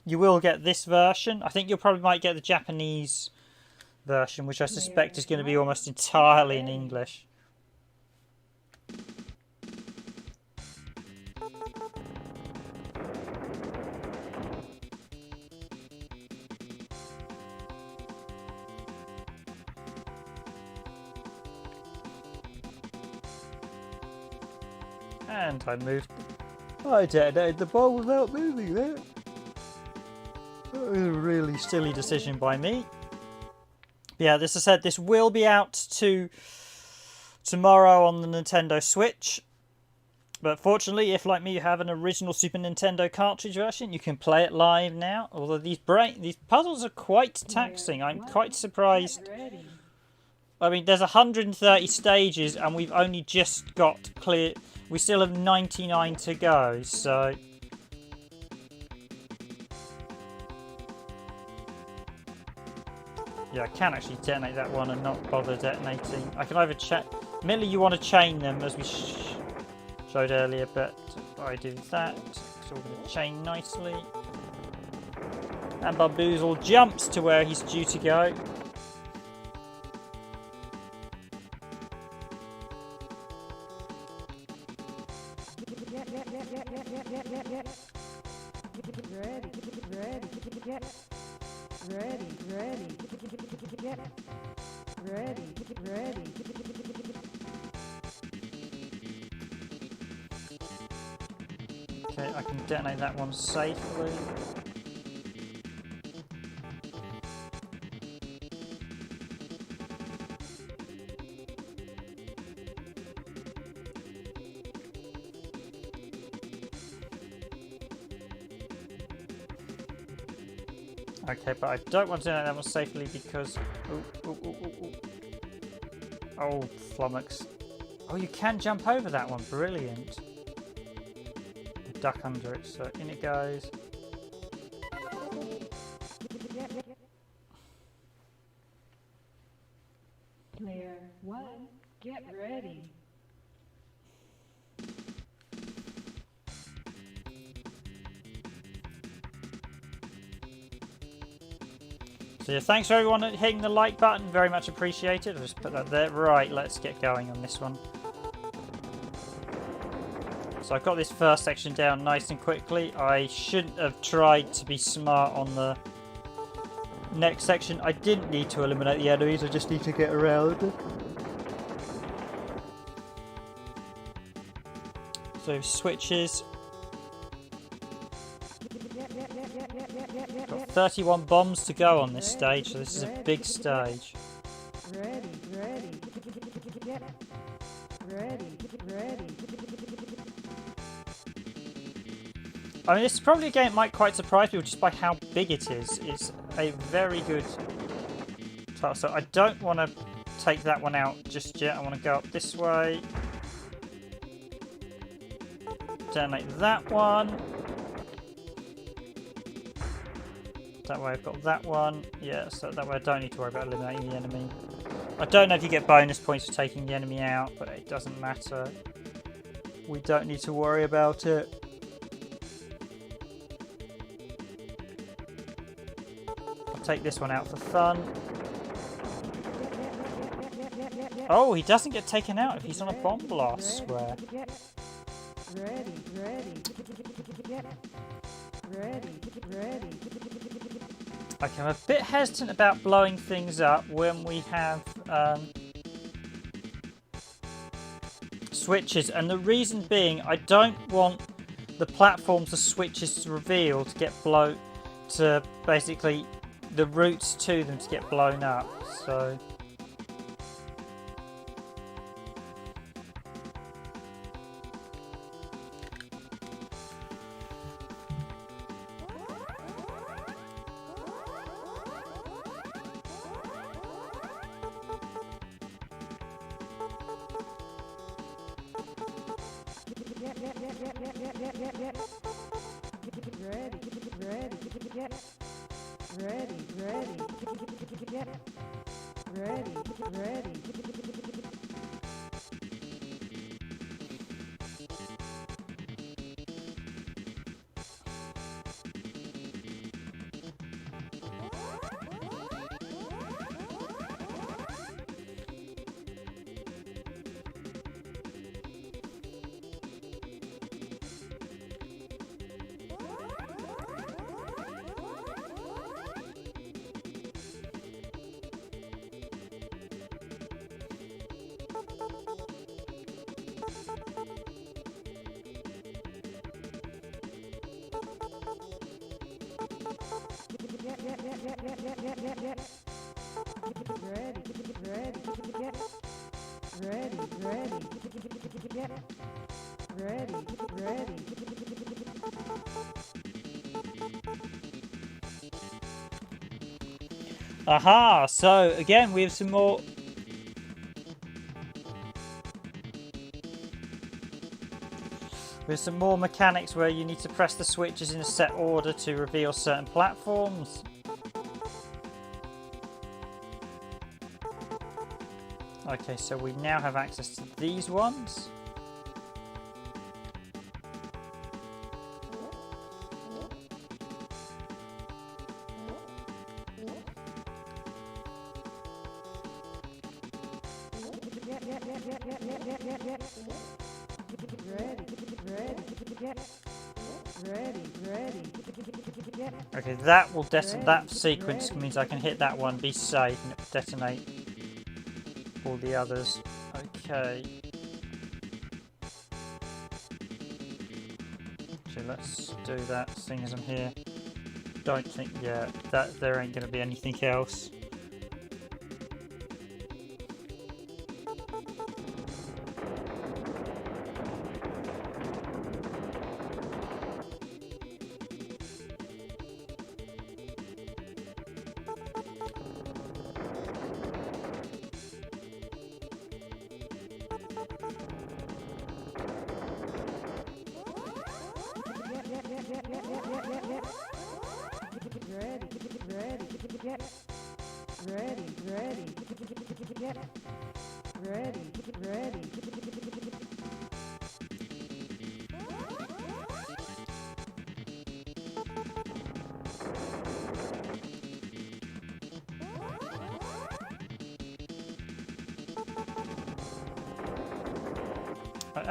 you will get this version. I think you'll probably might get the Japanese version, which I suspect is going to be almost entirely in English. And I detonated the bomb without moving it. That was a really silly decision by me. But yeah, as I said, this will be out tomorrow on the Nintendo Switch. But fortunately, if like me you have an original Super Nintendo cartridge version, you can play it live now. Although these puzzles are quite taxing. I'm quite surprised. I mean, there's 130 stages and we've only just got clear. We still have 99 to go, so... Yeah, I can actually detonate that one and not bother detonating. I can either admittedly, you want to chain them, as we showed earlier, but I do that. It's all going to chain nicely. And Bombuzal jumps to where he's due to go. Okay, I can detonate that one safely. Okay, but I don't want to detonate that one safely because... Oh, flummox. Oh, you can jump over that one. Brilliant. Duck under it, so in it goes. Player 1, get ready. So yeah, thanks for everyone hitting the like button. Very much appreciated. I'll just put that there. Right, let's get going on this one. So I've got this first section down nice and quickly. I shouldn't have tried to be smart on the next section. I didn't need to eliminate the enemies, I just need to get around. So switches. Got 31 bombs to go on this stage, so this is a big stage. Ready. I mean, this is probably a game that might quite surprise people just by how big it is. It's a very good title. So I don't want to take that one out just yet. I want to go up this way. Detonate that one. That way I've got that one. Yeah, so that way I don't need to worry about eliminating the enemy. I don't know if you get bonus points for taking the enemy out, but it doesn't matter. We don't need to worry about it. Take this one out for fun. Oh, he doesn't get taken out if he's on a bomb blast square. Okay, I'm a bit hesitant about blowing things up when we have switches, and the reason being I don't want the platforms the switches to reveal to get blown, to basically the routes to them to get blown up, so... Aha! So again, we have some more. With some more mechanics where you need to press the switches in a set order to reveal certain platforms. Okay, so we now have access to these ones. Okay, that will that sequence means I can hit that one, be safe, and detonate all the others. Okay. So let's do that, seeing as I'm here. Don't think, yeah, that there ain't going to be anything else.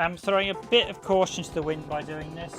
I'm throwing a bit of caution to the wind by doing this.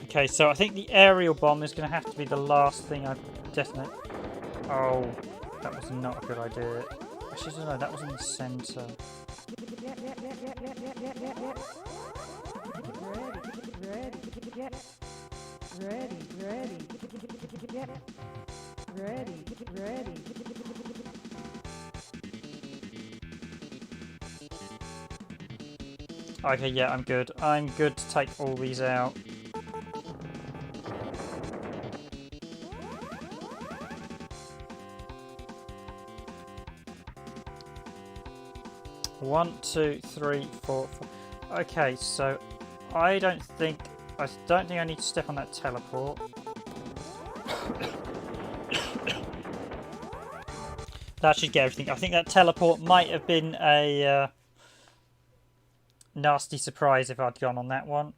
Okay, so I think the aerial bomb is going to have to be the last thing I detonate. Oh, that was not a good idea. I should have known that was in the centre. Okay, yeah, I'm good. I'm good to take all these out. One, two, three, four. Okay, so I don't think I need to step on that teleport. That should get everything. I think that teleport might have been a nasty surprise if I'd gone on that one.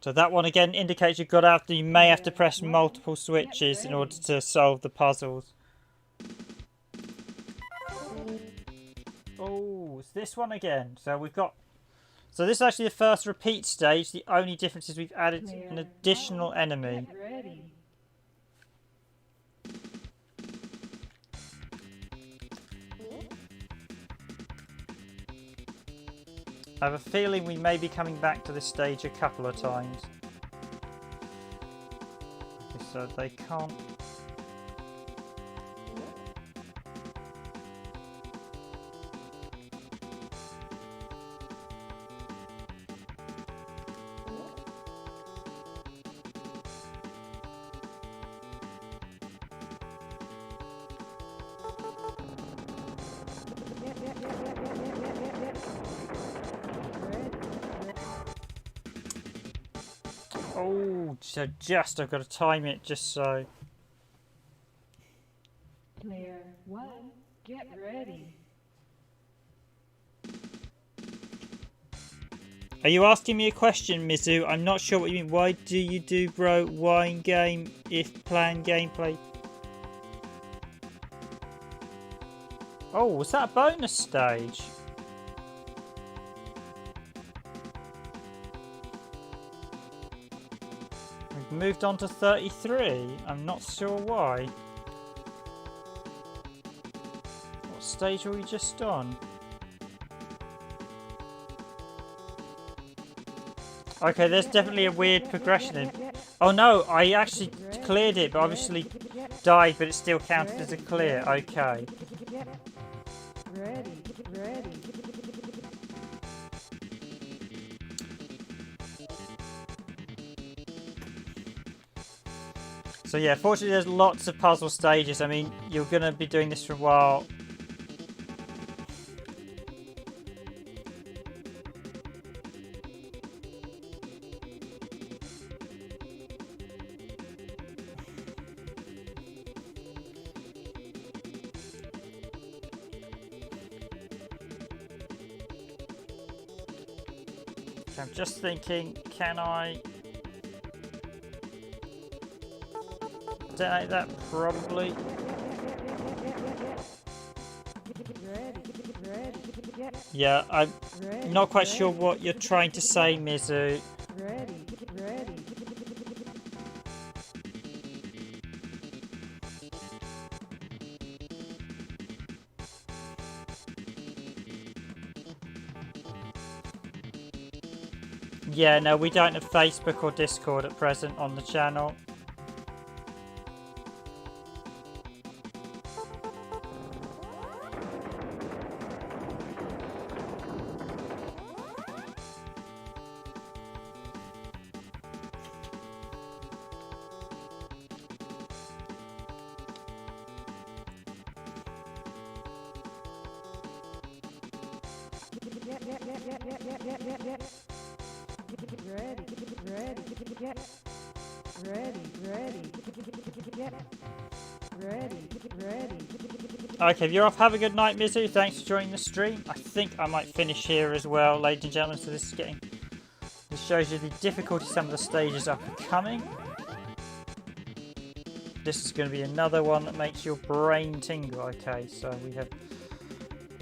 So that one again indicates you've got out. You may have to press multiple switches in order to solve the puzzles. Oh, it's this one again. So we've got. So this is actually the first repeat stage. The only difference is we've added an additional enemy. Get ready. I have a feeling we may be coming back to this stage a couple of times. Okay, so they can't. Oh, so just I've got to time it just so. Player 1, get ready. Are you asking me a question, Mizu? I'm not sure what you mean. Why do you do bro wine game if plan gameplay? Oh, was that a bonus stage? We've moved on to 33. I'm not sure why. What stage were we just on? Okay, there's definitely a weird progression in. Oh no, I actually cleared it, but obviously died, but it still counted as a clear. Okay. Ready, ready. So yeah, fortunately there's lots of puzzle stages. I mean, you're going to be doing this for a while. So I'm just thinking, can I detonate that? Probably. Yeah, I'm not quite sure what you're trying to say, Mizu. Ready, ready. Yeah, no, we don't have Facebook or Discord at present on the channel. Okay, if you're off, have a good night, Mizu. Thanks for joining the stream. I think I might finish here as well, ladies and gentlemen. So this shows you the difficulty some of the stages are becoming. This is going to be another one that makes your brain tingle. Okay, so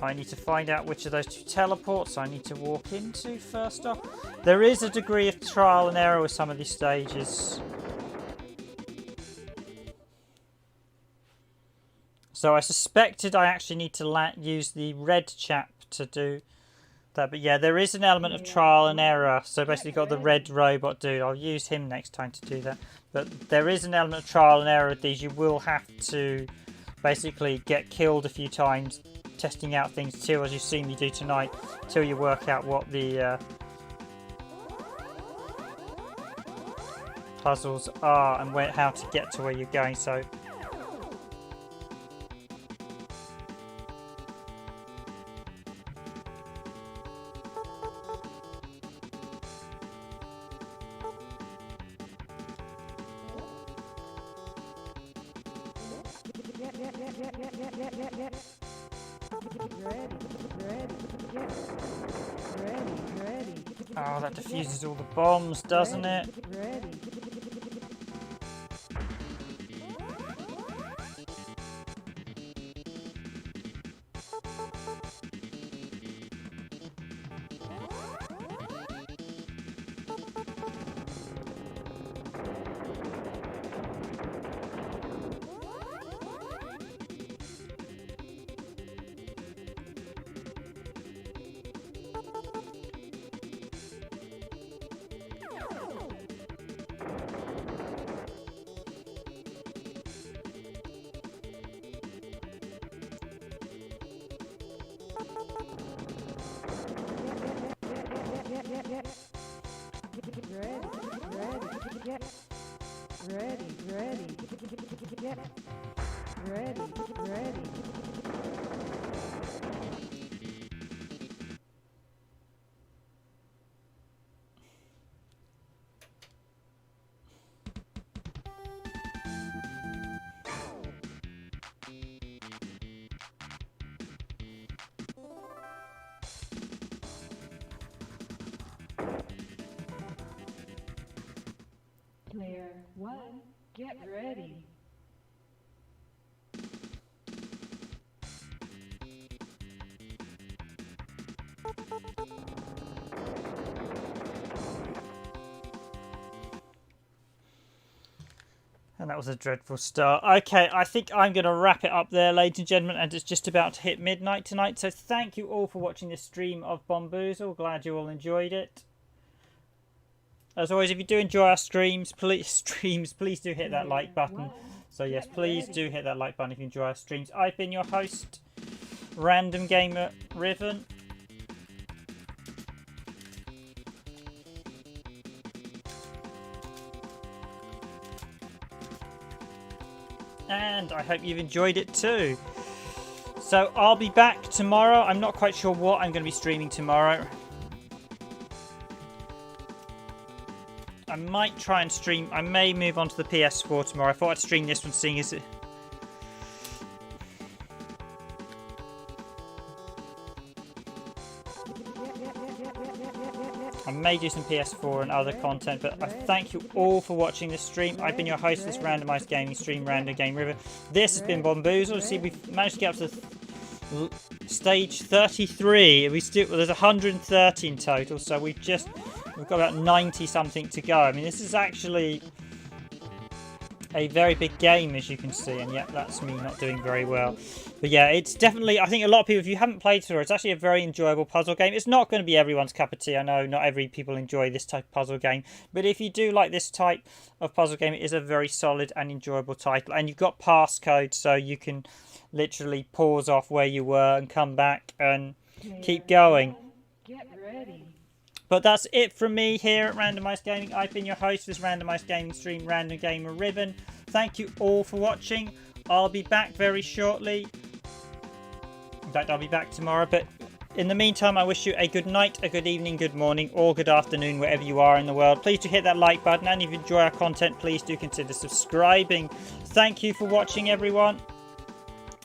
I need to find out which of those two teleports I need to walk into first off. There is a degree of trial and error with some of these stages. So I suspected I actually need to use the red chap to do that. But yeah, there is an element of trial and error. So basically got the red robot dude. I'll use him next time to do that. But there is an element of trial and error with these. You will have to basically get killed a few times testing out things too, as you've seen me do tonight, till you work out what the puzzles are and how to get to where you're going. So Oh, that defuses all the bombs, doesn't it? Player 1, get ready. And that was a dreadful start. Okay, I think I'm going to wrap it up there, ladies and gentlemen, and it's just about to hit midnight tonight. So thank you all for watching this stream of Bombuzal. Glad you all enjoyed it. As always, if you do enjoy our streams, please do hit that like button. So yes, please do hit that like button if you enjoy our streams. I've been your host, Random Gamer Riven. And I hope you've enjoyed it too. So I'll be back tomorrow. I'm not quite sure what I'm going to be streaming tomorrow. I might try and stream. I may move on to the PS4 tomorrow. I thought I'd stream this one, seeing as it. I may do some PS4 and other content, but I thank you all for watching this stream. I've been your host for this randomised gaming stream, Random Game River. This has been Bombuzal. See, we've managed to get up to stage 33. There's 130 in total, so we've got about 90 something to go. I mean, this is actually a very big game, as you can see, and yet that's me not doing very well. But yeah, it's definitely, I think a lot of people, if you haven't played through it, it's actually a very enjoyable puzzle game. It's not going to be everyone's cup of tea. I know not every people enjoy this type of puzzle game, but if you do like this type of puzzle game, it is a very solid and enjoyable title. And you've got passcode, so you can literally pause off where you were and come back and keep going. Get ready. But that's it from me here at Randomised Gaming. I've been your host for this Randomised Gaming stream, Random Gamer Riven. Thank you all for watching. I'll be back very shortly. In fact, I'll be back tomorrow. But in the meantime, I wish you a good night, a good evening, good morning, or good afternoon, wherever you are in the world. Please do hit that like button. And if you enjoy our content, please do consider subscribing. Thank you for watching, everyone.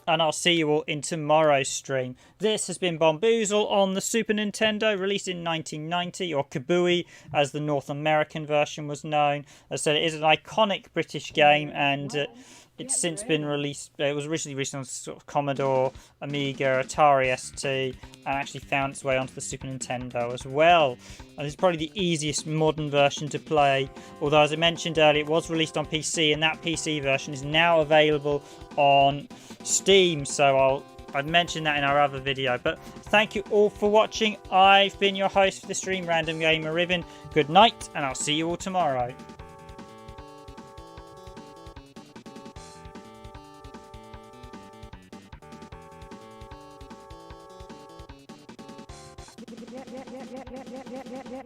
And I'll see you all in tomorrow's stream. This has been Bombuzal on the Super Nintendo, released in 1990, or KA-BLOOEY, as the North American version was known. As I said, it is an iconic British game, and it's since been released. It was originally released on sort of Commodore, Amiga, Atari ST, and actually found its way onto the Super Nintendo as well. And it's probably the easiest modern version to play. Although, as I mentioned earlier, it was released on PC, and that PC version is now available on Steam. So I'd mentioned that in our other video. But thank you all for watching. I've been your host for the stream, Random Gamer Riven. Good night, and I'll see you all tomorrow. Yeah.